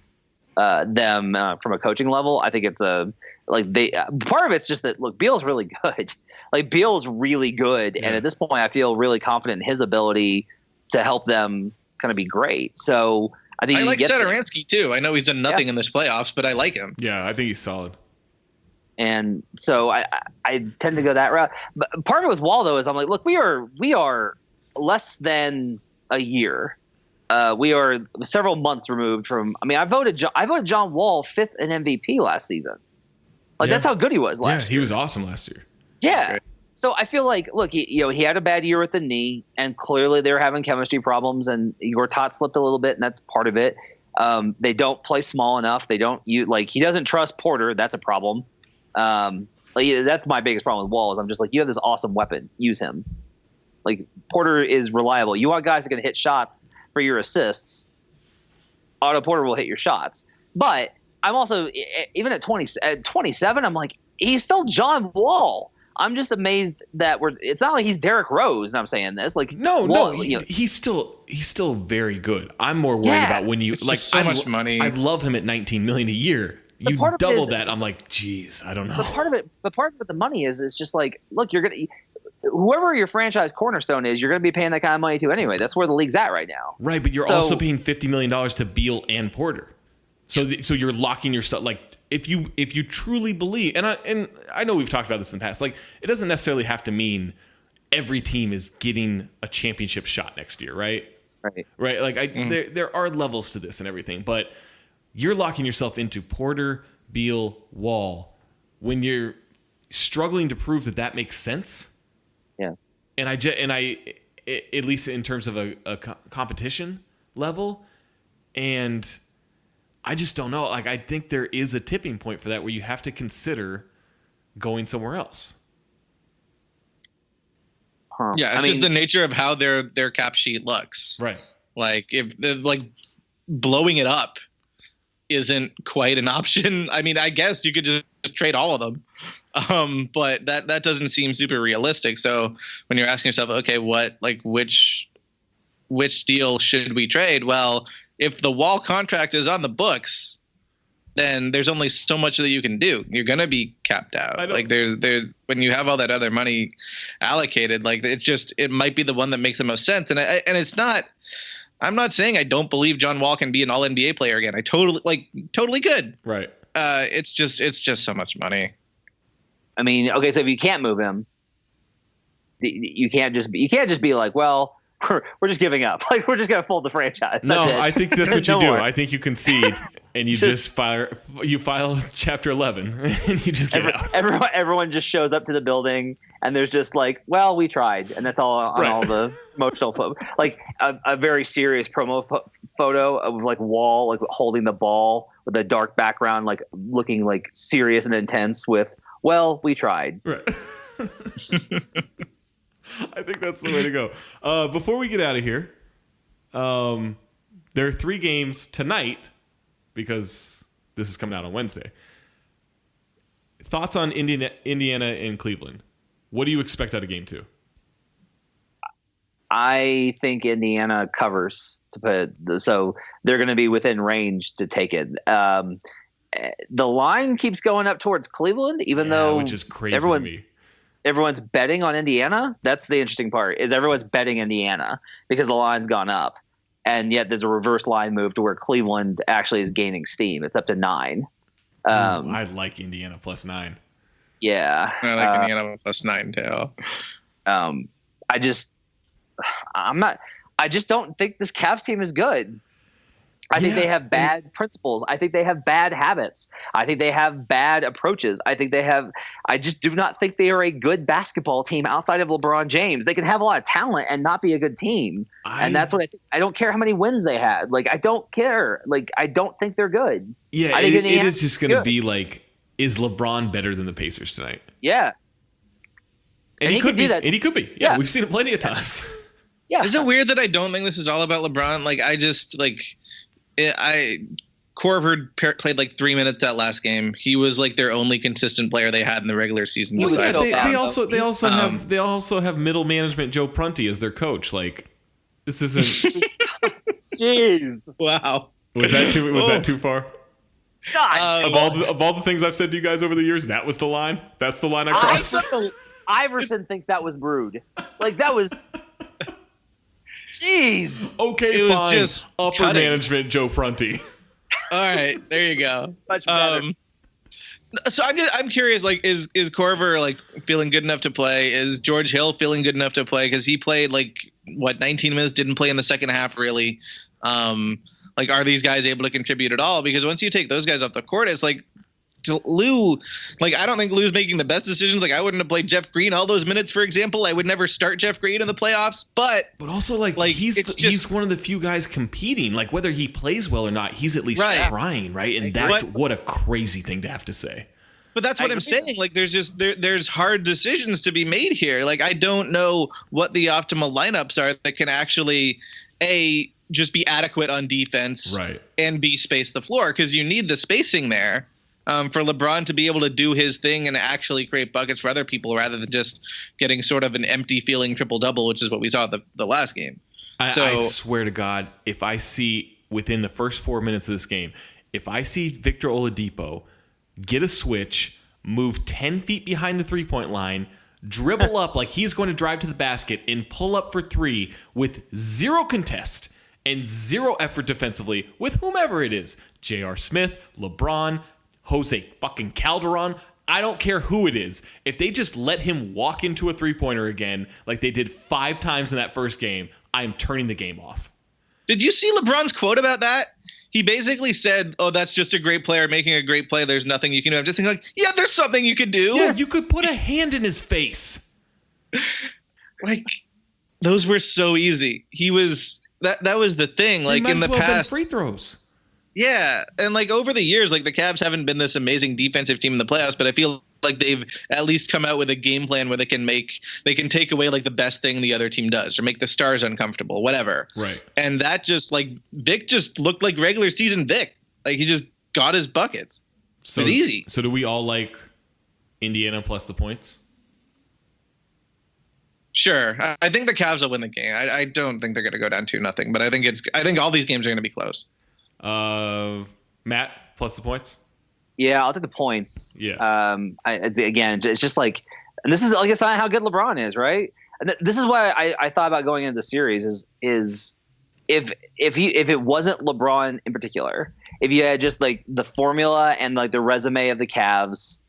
them from a coaching level. I think it's part of it's just that look, Beal's really good. Like Beal's really good, and at this point, I feel really confident in his ability to help them kind of be great. So I think I like Satoransky too. I know he's done nothing in this playoffs, but I like him. Yeah, I think he's solid. And so I tend to go that route. But part of it with Wall though is I'm like, look, we are less than a year. We are several months removed from. I mean, I voted John Wall 5th in MVP last season. Like that's how good he was last year. He was awesome last year. Yeah. So I feel like, look, he had a bad year with the knee, and clearly they were having chemistry problems, and Gortat slipped a little bit, and that's part of it. They don't play small enough. He doesn't trust Porter. That's a problem. That's my biggest problem with Wall is I'm just like, you have this awesome weapon. Use him. Like Porter is reliable. You want guys that can hit shots for your assists. Otto Porter will hit your shots. But I'm also, even at 27, I'm like, he's still John Wall. I'm just amazed that it's not like he's Derrick Rose. And I'm saying this like, he's still very good. I'm more worried about when you like so much money. I love him at $19 million a year. You double that. I'm like, geez, I don't know. But part of it with the money is it's just like, look, whoever your franchise cornerstone is, you're going to be paying that kind of money to anyway. That's where the league's at right now. Right, but you're also paying $50 million to Beal and Porter. So you're locking yourself like. If you truly believe, and I know we've talked about this in the past, like it doesn't necessarily have to mean every team is getting a championship shot next year, right? Right. Like there are levels to this and everything, but you're locking yourself into Porter, Beal, Wall when you're struggling to prove that makes sense. Yeah. And I at least in terms of a competition level, and I just don't know. Like, I think there is a tipping point for that where you have to consider going somewhere else. Huh. Yeah, it's just the nature of how their cap sheet looks. Right. Like, if blowing it up isn't quite an option. I mean, I guess you could just trade all of them. But that doesn't seem super realistic. So when you're asking yourself, okay, which deal should we trade? Well, if the Wall contract is on the books, then there's only so much that you can do. You're gonna be capped out. Like there's when you have all that other money allocated, like it might be the one that makes the most sense. And it's not. I'm not saying I don't believe John Wall can be an All NBA player again. I totally good. Right. It's just so much money. I mean, okay, so if you can't move him, you can't just be like, well, we're just giving up. Like, we're just gonna fold the franchise. No, I think that's what you do. More. I think you concede and you just file Chapter 11 and you just get out. Everyone just shows up to the building and there's just like, well, we tried, and that's all on all the emotional like a very serious promo photo of like Wall like holding the ball with a dark background, like looking like serious and intense with, well, we tried. Right. I think that's the way to go. Before we get out of here, there are 3 games tonight because this is coming out on Wednesday. Thoughts on Indiana and Cleveland? What do you expect out of game 2? I think Indiana covers so they're going to be within range to take it. The line keeps going up towards Cleveland, even though which is crazy to me. Everyone's betting on Indiana. That's the interesting part, is everyone's betting Indiana because the line's gone up. And yet there's a reverse line move to where Cleveland actually is gaining steam. It's up to 9. I like Indiana plus 9. Yeah. I like Indiana plus 9 too. I just don't think this Cavs team is good. I think they have bad principles. I think they have bad habits. I think they have bad approaches. I just do not think they are a good basketball team outside of LeBron James. They can have a lot of talent and not be a good team. And that's what I think. I don't care how many wins they had. Like, I don't care. Like, I don't think they're good. Yeah, it is just going to be like, is LeBron better than the Pacers tonight? Yeah. And he could be. And he could be. Yeah, we've seen it plenty of times. Yeah. Is it weird that I don't think this is all about LeBron? Like, I just, like... Korver played like 3 minutes that last game. He was like their only consistent player they had in the regular season. They also have middle management Joe Prunty as their coach. Like, this isn't. Jeez! Wow. Was that too far? God. Of all the things I've said to you guys over the years, that was the line. That's the line I crossed. Iverson think that was rude. Like, that was. Jeez. Okay, it was fine. Just upper cutting. Management Joe Prunty. All right, there you go. Much better. So I'm curious. Like, is Korver like feeling good enough to play? Is George Hill feeling good enough to play? Because he played 19 minutes, didn't play in the second half really. Like, are these guys able to contribute at all? Because once you take those guys off the court, it's like. Lou, like, I don't think Lou's making the best decisions. Like, I wouldn't have played Jeff Green all those minutes, for example. I would never start Jeff Green in the playoffs. But also, like he's one of the few guys competing. Like, whether he plays well or not, he's at least trying, right? And that's what a crazy thing to have to say. But that's what I'm saying. Like, there's hard decisions to be made here. Like, I don't know what the optimal lineups are that can actually just be adequate on defense, right, and B, space the floor, because you need the spacing there. For LeBron to be able to do his thing and actually create buckets for other people rather than just getting sort of an empty feeling triple-double, which is what we saw the last game. I swear to God, if I see within the first 4 minutes of this game, if I see Victor Oladipo get a switch, move 10 feet behind the three-point line, dribble up like he's going to drive to the basket, and pull up for 3 with 0 contest and 0 effort defensively with whomever it is, J.R. Smith, LeBron, Jose fucking Calderon, I don't care who it is. If they just let him walk into a three-pointer again like they did 5 times in that first game, I'm turning the game off. Did you see LeBron's quote about that? He basically said, oh, that's just a great player making a great play. There's nothing you can do. I'm just thinking, like, yeah, there's something you could do. Yeah, you could put a hand in his face. Like, those were so easy. He was that was the thing. Like, in the past, free throws. Yeah, and like over the years, like the Cavs haven't been this amazing defensive team in the playoffs, but I feel like they've at least come out with a game plan where they can take away like the best thing the other team does or make the stars uncomfortable, whatever. Right. And that just like Vic just looked like regular season Vic. Like he just got his buckets. It was easy. So do we all like Indiana plus the points? Sure. I think the Cavs will win the game. I don't think they're going to go down 2-0, but I think all these games are going to be close. Matt plus the points. Yeah, I'll take the points. Yeah. Again, it's just like, and this is like a sign how good LeBron is, right? And this is why I thought about going into the series is if it wasn't LeBron in particular, if you had just like the formula and like the resume of the Cavs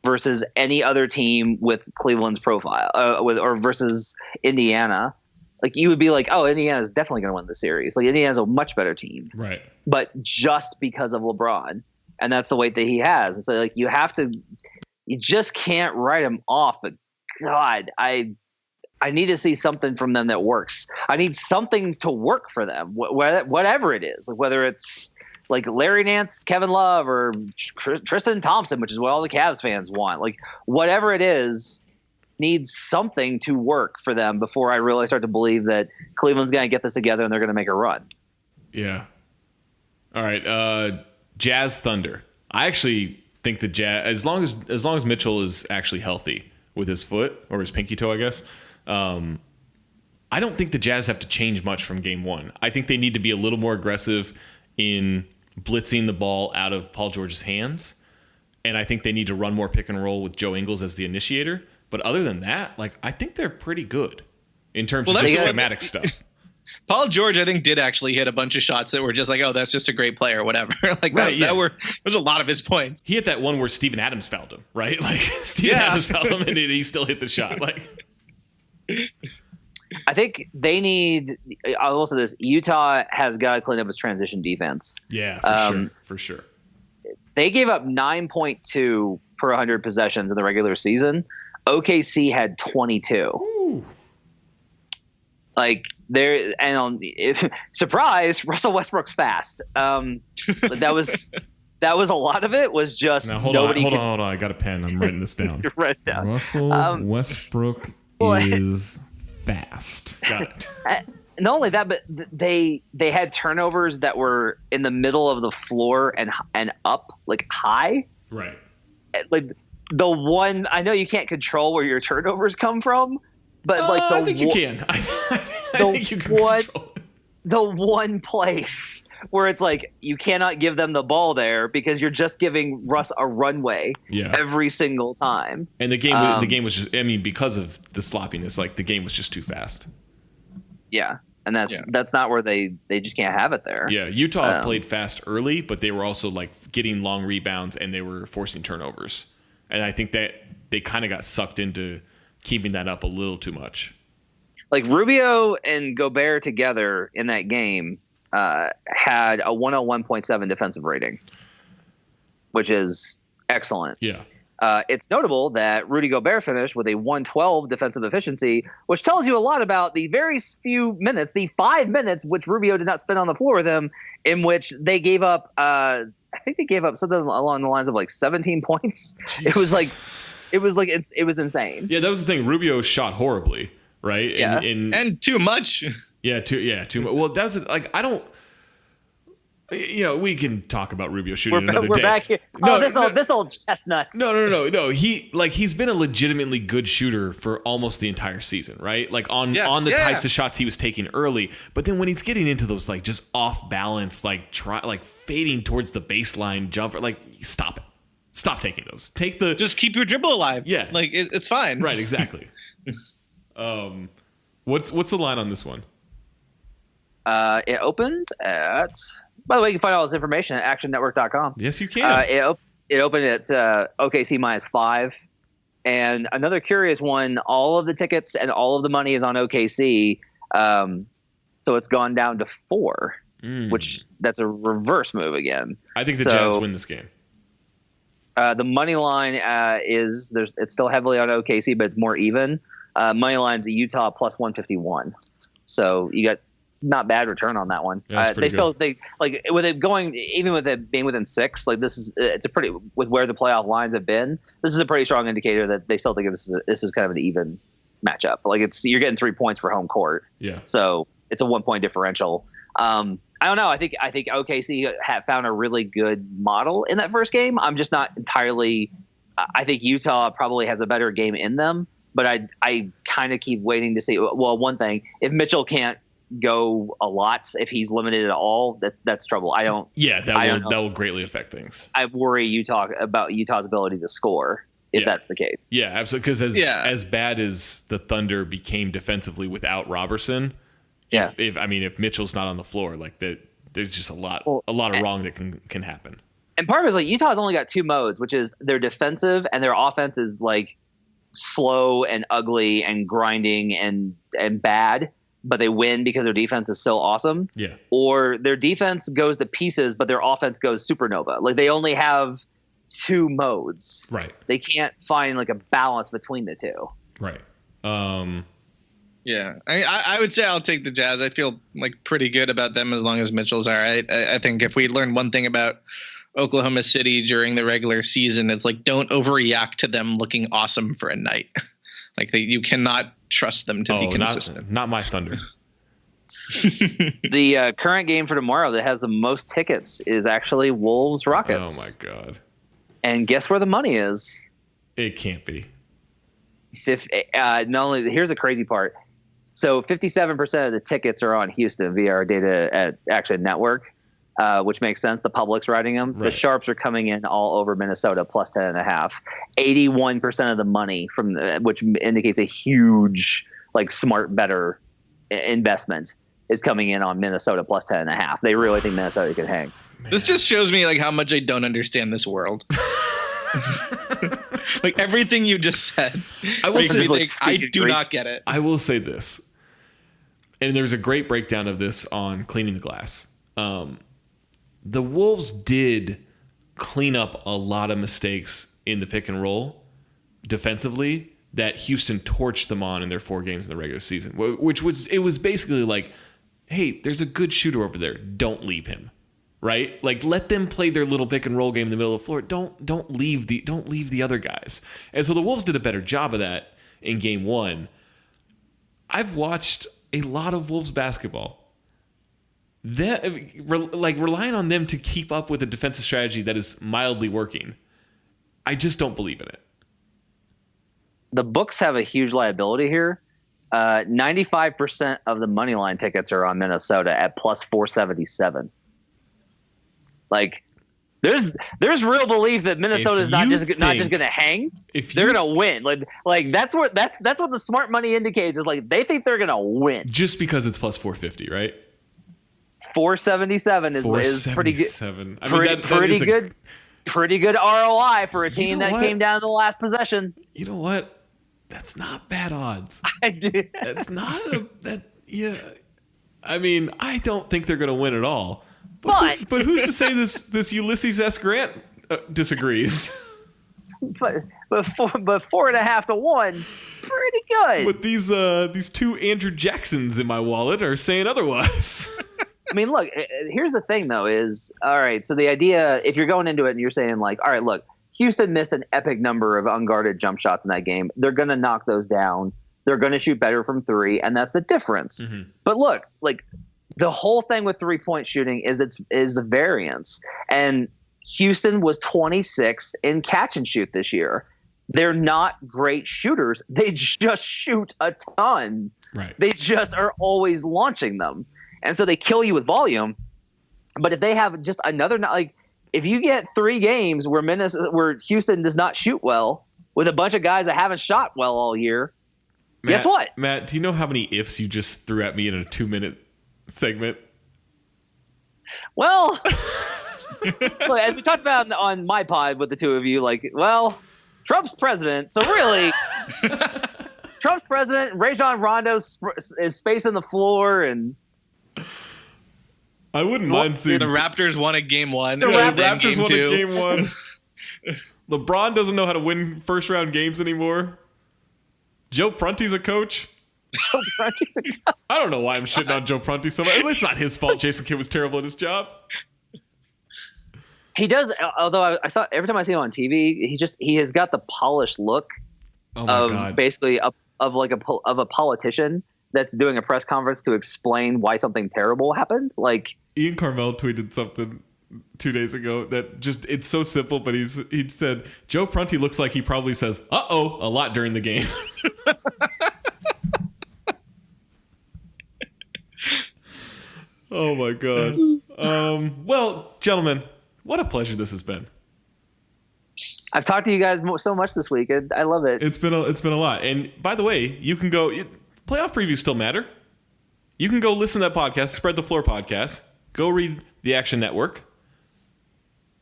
versus any other team with Cleveland's profile, or versus Indiana, like you would be like, oh, Indiana's definitely going to win the series. Like Indiana's a much better team, right? But just because of LeBron, and that's the weight that he has. And so like you just can't write him off. But God, I need to see something from them that works. I need something to work for them, whatever it is, like whether it's like Larry Nance, Kevin Love, or Tristan Thompson, which is what all the Cavs fans want. Like whatever it is, needs something to work for them before I really start to believe that Cleveland's going to get this together and they're going to make a run. Yeah. All right. Jazz Thunder. I actually think the Jazz, as long as Mitchell is actually healthy with his foot or his pinky toe, I guess. I don't think the Jazz have to change much from game one. I think they need to be a little more aggressive in blitzing the ball out of Paul George's hands. And I think they need to run more pick and roll with Joe Ingles as the initiator. But other than that, like I think they're pretty good in terms of just schematic stuff. Paul George, I think, did actually hit a bunch of shots that were just like, oh, that's just a great player, whatever. Like right, that was a lot of his points. He hit that one where Steven Adams fouled him, right? Like Steven Adams fouled him and he still hit the shot. Like I think they need. I'll also this. Utah has got to clean up its transition defense. Yeah, for sure. They gave up 9.2 per 100 possessions in the regular season. OKC had 22. Ooh. Like there, and surprise, Russell Westbrook's fast. That was a lot of it. Was just now, hold on. I got a pen. I'm writing this down. Write it down. Russell Westbrook is fast. Got it. Not only that, but they had turnovers that were in the middle of the floor and up, like high. Right. Like the one, I know you can't control where your turnovers come from, but like I think you can. I think you can control it. The one place where it's like you cannot give them the ball there because you're just giving Russ a runway every single time. And the game was just, I mean, because of the sloppiness, like the game was just too fast. Yeah. And that's not where they just can't have it there. Yeah, Utah played fast early, but they were also like getting long rebounds and they were forcing turnovers. And I think that they kind of got sucked into keeping that up a little too much. Like Rubio and Gobert together in that game had a 101.7 defensive rating, which is excellent. Yeah. It's notable that Rudy Gobert finished with a 112 defensive efficiency, which tells you a lot about the very few minutes, the 5 minutes, which Rubio did not spend on the floor with him, in which they gave up, I think they gave up something along the lines of like 17 points. Jeez. It was insane. Yeah, that was the thing. Rubio shot horribly, right? Yeah. And too much. Yeah, too much. Well, that's like, I don't. You know, we can talk about Rubio shooting another day. We're back here. This old chestnut. No. He's been a legitimately good shooter for almost the entire season, right? Like on the types of shots he was taking early. But then when he's getting into those like just off balance, like fading towards the baseline jumper, like stop it. Stop taking those. Just keep your dribble alive. Yeah, like it's fine. Right, exactly. What's the line on this one? It opened at. By the way, you can find all this information at actionnetwork.com. Yes, you can. It opened at OKC -5. And another curious one, all of the tickets and all of the money is on OKC. So it's gone down to 4, which that's a reverse move again. I think the Jazz win this game. The money line it's still heavily on OKC, but it's more even. Money line's Utah +151. So you got not bad return on that one. Yeah, they with it going, even with it being within 6, like it's a pretty, with where the playoff lines have been, this is a pretty strong indicator that they still think this is kind of an even matchup. Like you're getting 3 points for home court. Yeah. So it's a 1-point differential. I don't know. I think OKC had found a really good model in that first game. I'm just not entirely. I think Utah probably has a better game in them, but I kind of keep waiting to see. Well, one thing, if Mitchell can't go a lot, if he's limited at all, that's trouble. I don't. Yeah, that will greatly affect things. I worry about Utah's ability to score if that's the case. Yeah, absolutely. Because as bad as the Thunder became defensively without Robertson, if Mitchell's not on the floor, like that, there's just a lot of wrong that can happen. And part of it is like Utah's only got two modes, which is their defensive and their offense is like slow and ugly and grinding and bad, but they win because their defense is so awesome. Yeah. Or their defense goes to pieces, but their offense goes supernova. Like they only have two modes. Right. They can't find like a balance between the two. Right. Yeah, I would say I'll take the Jazz. I feel like pretty good about them as long as Mitchell's all right. I think if we learned one thing about Oklahoma City during the regular season, it's like don't overreact to them looking awesome for a night. Like you cannot trust them to be consistent. Not my Thunder. The current game for tomorrow that has the most tickets is actually Wolves Rockets. Oh my God! And guess where the money is? It can't be. Not only here's the crazy part. So 57% of the tickets are on Houston via our data at Action Network. Which makes sense. The public's writing them. Right. The Sharps are coming in all over Minnesota plus 10.5. 81% of the money which indicates a huge, like smart better investment is coming in on Minnesota plus 10.5. They really think Minnesota can hang. Man. This just shows me like how much I don't understand this world. Like everything you just said. I do not get it. I will say this, and there's a great breakdown of this on Cleaning the Glass. The Wolves did clean up a lot of mistakes in the pick and roll defensively that Houston torched them on in their 4 games in the regular season, which was basically like, hey, there's a good shooter over there. Don't leave him, right? Like let them play their little pick and roll game in the middle of the floor. Don't leave the other guys. And so the Wolves did a better job of that in game 1. I've watched a lot of Wolves basketball. Relying on them to keep up with a defensive strategy that is mildly working, I just don't believe in it. The books have a huge liability here. 95% of the money line tickets are on Minnesota at plus 477. Like, there's real belief that Minnesota is not just going to hang. They're going to win. Like that's what the smart money indicates is like they think they're going to win just because it's plus 450, right? 477 is pretty good. I mean, pretty good ROI for a team that came down to the last possession. You know what? That's not bad odds. That's not yeah. I mean, I don't think they're going to win at all. But who's to say this Ulysses S. Grant disagrees? But 4.5 to 1, pretty good. But these 2 Andrew Jacksons in my wallet are saying otherwise. I mean, look, here's the thing, though, is, all right, so the idea, if you're going into it and you're saying, like, all right, look, Houston missed an epic number of unguarded jump shots in that game. They're going to knock those down. They're going to shoot better from 3, and that's the difference. Mm-hmm. But look, like, the whole thing with 3-point shooting is the variance. And Houston was 26th in catch and shoot this year. They're not great shooters. They just shoot a ton. Right. They just are always launching them. And so they kill you with volume. But if they have just another, like, if you get 3 games where Houston does not shoot well with a bunch of guys that haven't shot well all year, guess what? Matt, do you know how many ifs you just threw at me in a 2-minute segment? Well, as we talked about on my pod with the 2 of you, like, well, Trump's president. So really, Trump's president, Rajon Rondo is spacing the floor and. I wouldn't mind seeing the Raptors won a game 1. The Raptors won a game 1. LeBron doesn't know how to win first-round games anymore. Joe Prunty's a coach. I don't know why I'm shitting on Joe Prunty so much. It's not his fault. Jason Kidd was terrible at his job. He does, although I saw every time I see him on TV, he has got the polished look of basically of a politician that's doing a press conference to explain why something terrible happened. Like Ian Carmel tweeted something 2 days ago that just, it's so simple, but he said Joe Prunty looks like he probably says "uh-oh" a lot during the game. Oh my God. Well, gentlemen, what a pleasure this has been. I've talked to you guys so much this week. I love it. It's been a lot. And by the way, you can go. Playoff previews still matter. You can go listen to that podcast, Spread the Floor podcast. Go read the Action Network.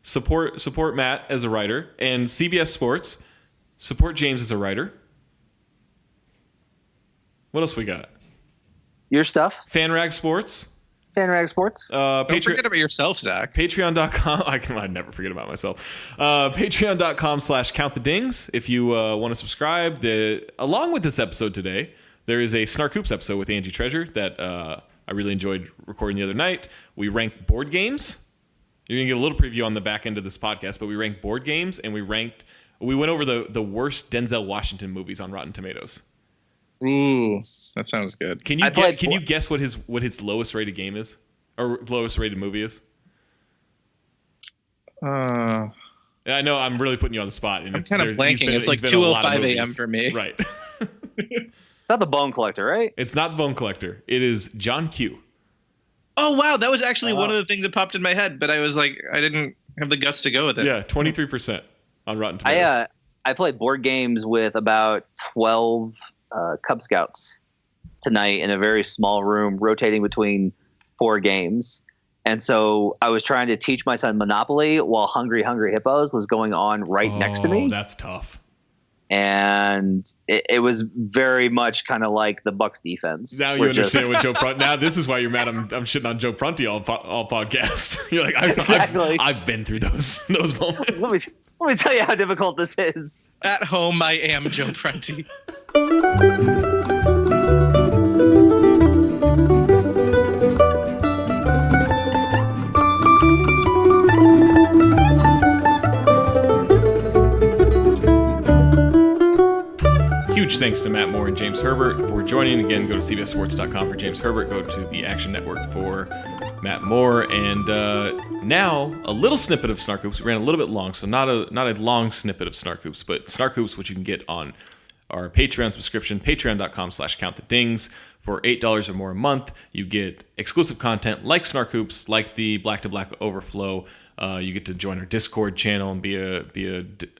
Support Matt as a writer, and CBS Sports. Support James as a writer. What else we got? Your stuff. FanRag Sports. FanRag Sports. Don't forget about yourself, Zach. Patreon.com. I'd never forget about myself. Patreon.com/countthedings. If you want to subscribe, along with this episode today, there is a Snark Hoops episode with Angie Treasure that I really enjoyed recording the other night. We ranked board games. You're going to get a little preview on the back end of this podcast, but we ranked board games, and we went over the worst Denzel Washington movies on Rotten Tomatoes. Ooh, that sounds good. Can you guess what his lowest rated game is, or lowest rated movie is? I know I'm really putting you on the spot, and I'm kind of blanking. It's like 2:05 a.m. for me. Right. It's not The Bone Collector, right? It's not The Bone Collector. It is John Q. Oh wow, that was actually one of the things that popped in my head, but I was like, I didn't have the guts to go with it. Yeah, 23% on Rotten Tomatoes. I played board games with about 12 Cub Scouts tonight in a very small room, rotating between 4 games. And so I was trying to teach my son Monopoly while Hungry Hungry Hippos was going on right next to me. Oh, that's tough. And it was very much kind of like the Bucks defense. Now you understand what Joe Prunty. Now this is why you're mad. I'm shitting on Joe Prunty all podcast. You're like, I've been through those moments. Let me tell you how difficult this is. At home, I am Joe Prunty. Huge thanks to Matt Moore and James Herbert for joining. Again, go to cbssports.com for James Herbert. Go to the Action Network for Matt Moore. And now, a little snippet of Snark Hoops. We ran a little bit long, so not a long snippet of Snark Hoops, but Snark Hoops, which you can get on our Patreon subscription, patreon.com/countthedings. For $8 or more a month, you get exclusive content like Snark Hoops, like the Black to Black Overflow. You get to join our Discord channel and be a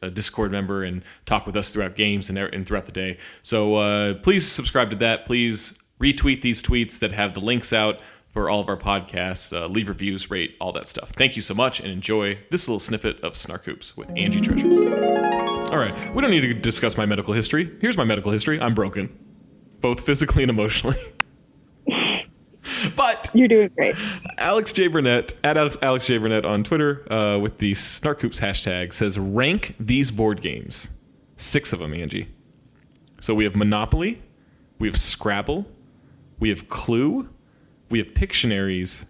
Discord member and talk with us throughout games and throughout the day. So please subscribe to that. Please retweet these tweets that have the links out for all of our podcasts. Leave reviews, rate, all that stuff. Thank you so much, and enjoy this little snippet of Snark Hoops with Angie Treasure. All right, we don't need to discuss my medical history. Here's my medical history. I'm broken, both physically and emotionally. But you're doing great. Alex J. Burnett, at Alex J. Burnett on Twitter, with the Snark Hoops hashtag, says, rank these board games. 6 of them, Angie. So we have Monopoly, we have Scrabble, we have Clue, we have Pictionaries.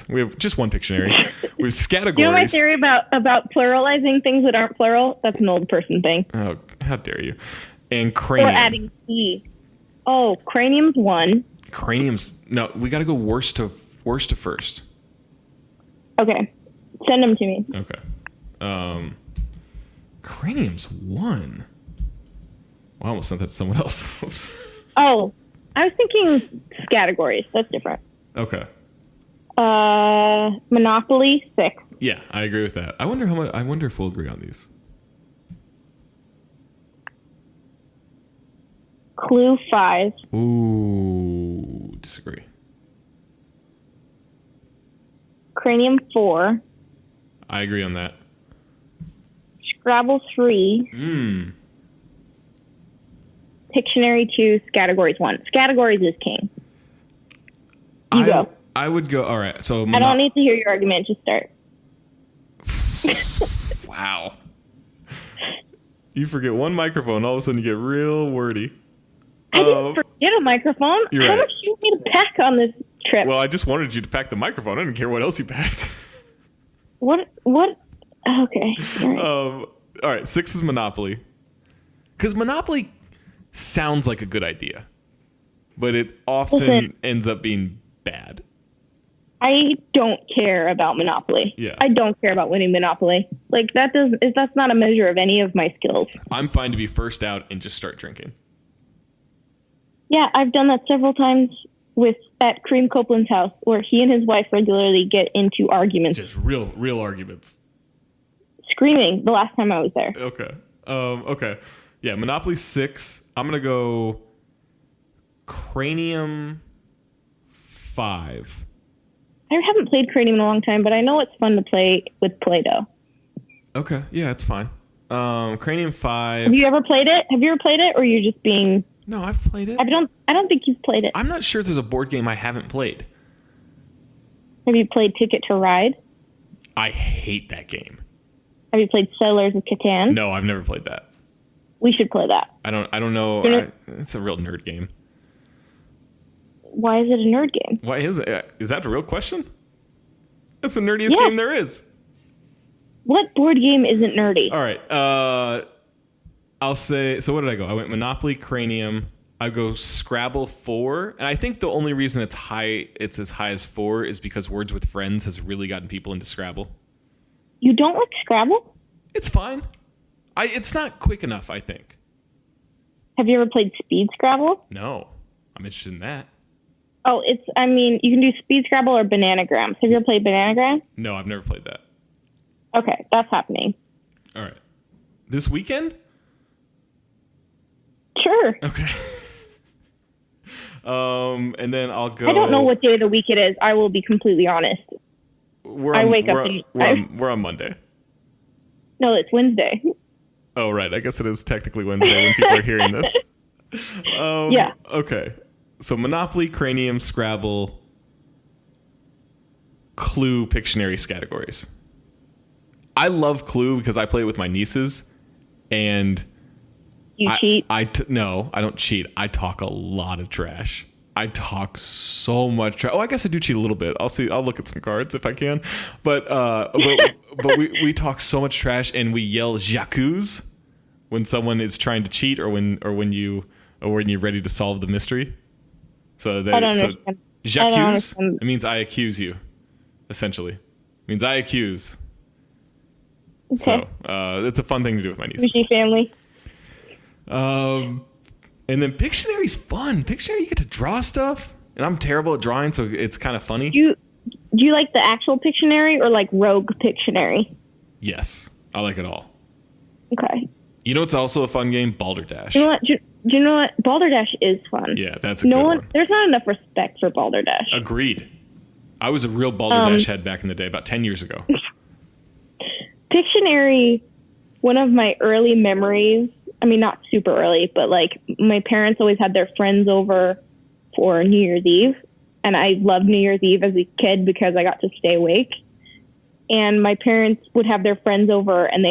We have just one Pictionary. We have Scattergories. You know my theory about pluralizing things that aren't plural? That's an old person thing. Oh, how dare you. And Cranium. Or adding E. Oh, Cranium's 1. Cranium's... No, we got to go worst to first. Okay. Send them to me. Okay. Cranium's 1. Well, I almost sent that to someone else. Oh, I was thinking categories. That's different. Okay. Monopoly 6. Yeah, I agree with that. I wonder if we'll agree on these. Clue 5. Ooh, disagree. Cranium 4. I agree on that. Scrabble 3. Pictionary 2. Categories 1. Categories is king. You go. I would go. All right. So I don't need to hear your argument. Just start. Wow. You forget one microphone, all of a sudden you get real wordy. I didn't forget a microphone. How right. much do you want me to pack on this trip? Well, I just wanted you to pack the microphone. I didn't care what else you packed. What? Okay. All right. 6 is Monopoly. Because Monopoly sounds like a good idea, but it often ends up being bad. I don't care about Monopoly. Yeah. I don't care about winning Monopoly. Like that's not a measure of any of my skills. I'm fine to be first out and just start drinking. Yeah, I've done that several times at Kareem Copeland's house, where he and his wife regularly get into arguments. Just real arguments. Screaming the last time I was there. Okay. Okay. Yeah, Monopoly 6. I'm going to go Cranium 5. I haven't played Cranium in a long time, but I know it's fun to play with Play-Doh. Okay. Yeah, it's fine. Cranium 5. Have you ever played it? Or you're just being... No, I've played it. I don't think you've played it. I'm not sure there's a board game I haven't played. Have you played Ticket to Ride? I hate that game. Have you played Settlers of Catan? No, I've never played that. We should play that. I don't know. It's a real nerd game. Why is it a nerd game? Why is it? Is that the real question? That's the nerdiest game there is. What board game isn't nerdy? All right. I'll say, so what did I go? I went Monopoly, Cranium. I go Scrabble 4. And I think the only reason it's as high as 4 is because Words with Friends has really gotten people into Scrabble. You don't like Scrabble? It's fine. It's not quick enough, I think. Have you ever played Speed Scrabble? No. I'm interested in that. Oh, you can do Speed Scrabble or Bananagrams. Have you ever played Bananagrams? No, I've never played that. Okay, that's happening. All right. This weekend? Sure. Okay. And then I'll go. I don't know what day of the week it is. I will be completely honest. We're on Monday. No, it's Wednesday. Oh, right. I guess it is technically Wednesday when people are hearing this. Yeah. Okay. So Monopoly, Cranium, Scrabble, Clue, Pictionary categories. I love Clue because I play it with my nieces, and you cheat? No, I don't cheat. I talk a lot of trash. I talk so much trash. Oh, I guess I do cheat a little bit. I'll look at some cards if I can. But we talk so much trash, and we yell "J'accuse" when someone is trying to cheat, or when you're ready to solve the mystery. So j'accuse, it means I accuse you, essentially. It means I accuse. Okay. So it's a fun thing to do with my nieces. Who's your family? And then Pictionary's fun. Pictionary, you get to draw stuff, and I'm terrible at drawing, so it's kind of funny. Do you like the actual Pictionary or like Rogue Pictionary? Yes, I like it all. Okay. You know what's also a fun game? Balderdash. You know what? Do you know what? Balderdash is fun. Yeah, that's a good one. There's not enough respect for Balderdash. Agreed. I was a real Balderdash head back in the day, about 10 years ago. Pictionary, one of my early memories, I mean, not super early, but like my parents always had their friends over for New Year's Eve. And I loved New Year's Eve as a kid because I got to stay awake. And my parents would have their friends over, and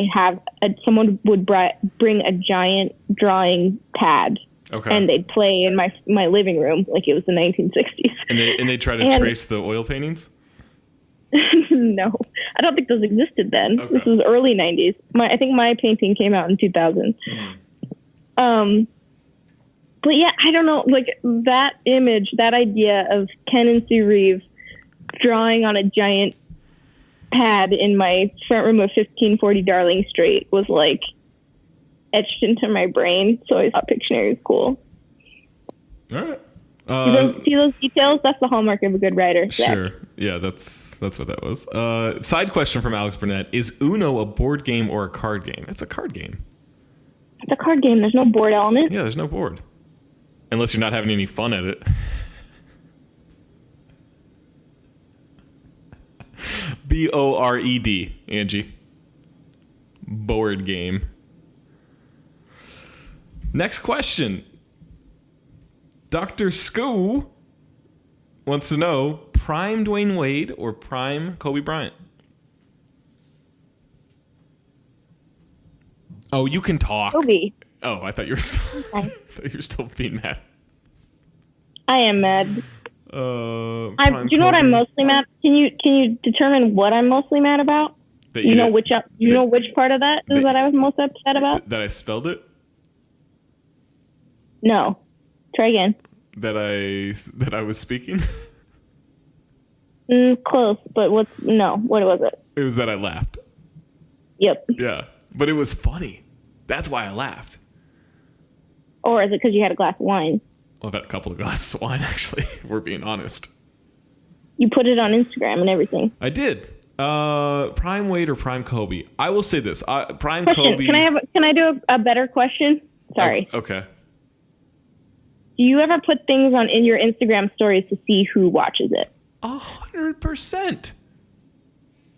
someone would bring a giant drawing pad. Okay. And they'd play in my living room like it was the 1960s. And they try to trace the oil paintings? No, I don't think those existed then. Okay. This was early 90s. I think my painting came out in 2000. But yeah, I don't know, like that image, that idea of Ken and Sue Reeves drawing on a giant pad in my front room of 1540 Darling Street was like etched into my brain. So I thought Pictionary was cool. All right. See those details? That's the hallmark of a good writer. Sure. Yeah, that's what that was. Side question from Alex Burnett. Is Uno a board game or a card game? It's a card game. It's a card game. There's no board element. Yeah, there's no board. Unless you're not having any fun at it. BORED, Angie. Board game. Next question. Dr. Skoo wants to know, prime Dwayne Wade or prime Kobe Bryant? Oh, you can talk. Kobe. Oh, I thought you were still being mad. I am mad. Do you know what I'm mostly mad? Can you determine what I'm mostly mad about? You know which part of that is that I was most upset about? That I spelled it? No. Try again. That I was speaking? Close, but what was it? It was that I laughed. Yep. Yeah, but it was funny. That's why I laughed. Or is it because you had a glass of wine? I've had a couple of glasses of wine, actually, if we're being honest. You put it on Instagram and everything. I did. Prime Wade or Prime Kobe? I will say this. Prime Question. Kobe. Can I do a better question? Sorry. Okay. Do you ever put things in your Instagram stories to see who watches it? 100%.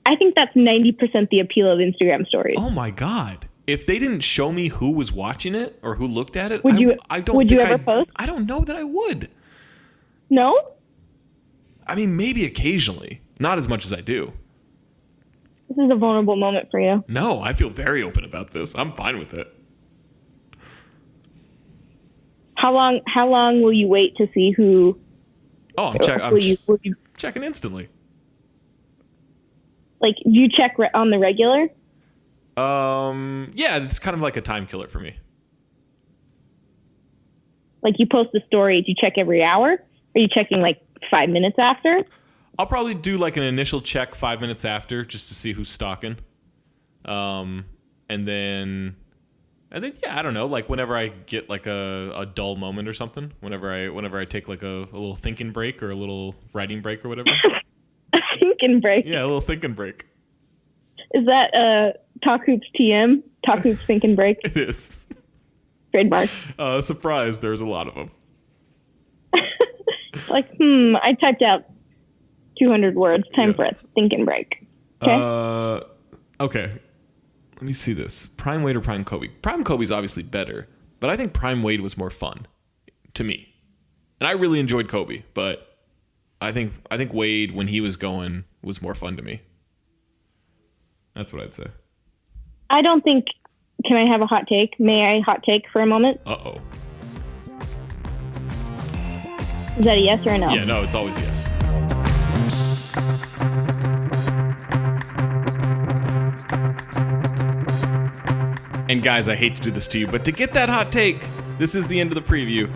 I think that's 90% the appeal of Instagram stories. Oh my God. If they didn't show me who was watching it or who looked at it, would you ever post? I don't know that I would. No? I mean, maybe occasionally. Not as much as I do. This is a vulnerable moment for you. No, I feel very open about this. I'm fine with it. How long will you wait to see who? Oh, I'm checking instantly. Like, do you check on the regular? Yeah, it's kind of like a time killer for me. Like, you post a story, do you check every hour? Are you checking like 5 minutes after? I'll probably do like an initial check 5 minutes after just to see who's stalking. And then yeah, I don't know, like whenever I get like a dull moment or something, whenever I take like a little thinking break or a little writing break or whatever. A thinking break. Yeah, a little thinking break. Is that TalkHoops TM? TalkHoops thinking break? It is. Trademark. Surprise, there's a lot of them. Like, I typed out 200 words. Time for a thinking break. Okay. Okay. Let me see this. Prime Wade or Prime Kobe? Prime Kobe's obviously better, but I think Prime Wade was more fun to me. And I really enjoyed Kobe, but I think Wade, when he was going, was more fun to me. That's what I'd say. I don't think... Can I have a hot take? May I hot take for a moment? Uh-oh. Is that a yes or a no? Yeah, no, it's always a yes. And guys, I hate to do this to you, but to get that hot take, this is the end of the preview.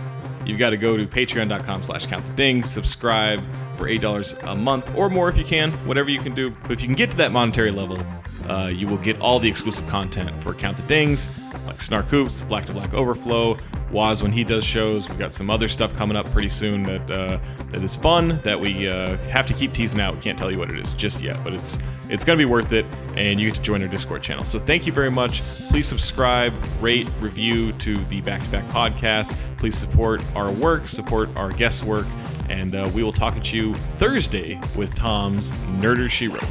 You've got to go to patreon.com/countthedings, subscribe for $8 a month or more if you can, whatever you can do. But if you can get to that monetary level, you will get all the exclusive content for Count the Dings, like Snark Hoops, Black to Black Overflow, Waz when he does shows. We've got some other stuff coming up pretty soon that is fun that we have to keep teasing out. We can't tell you what it is just yet, but it's going to be worth it, and you get to join our Discord channel. So thank you very much. Please subscribe, rate, review to the Back to Back podcast. Please support our work, support our guest work, and we will talk at you Thursday with Tom's Nerder She Wrote.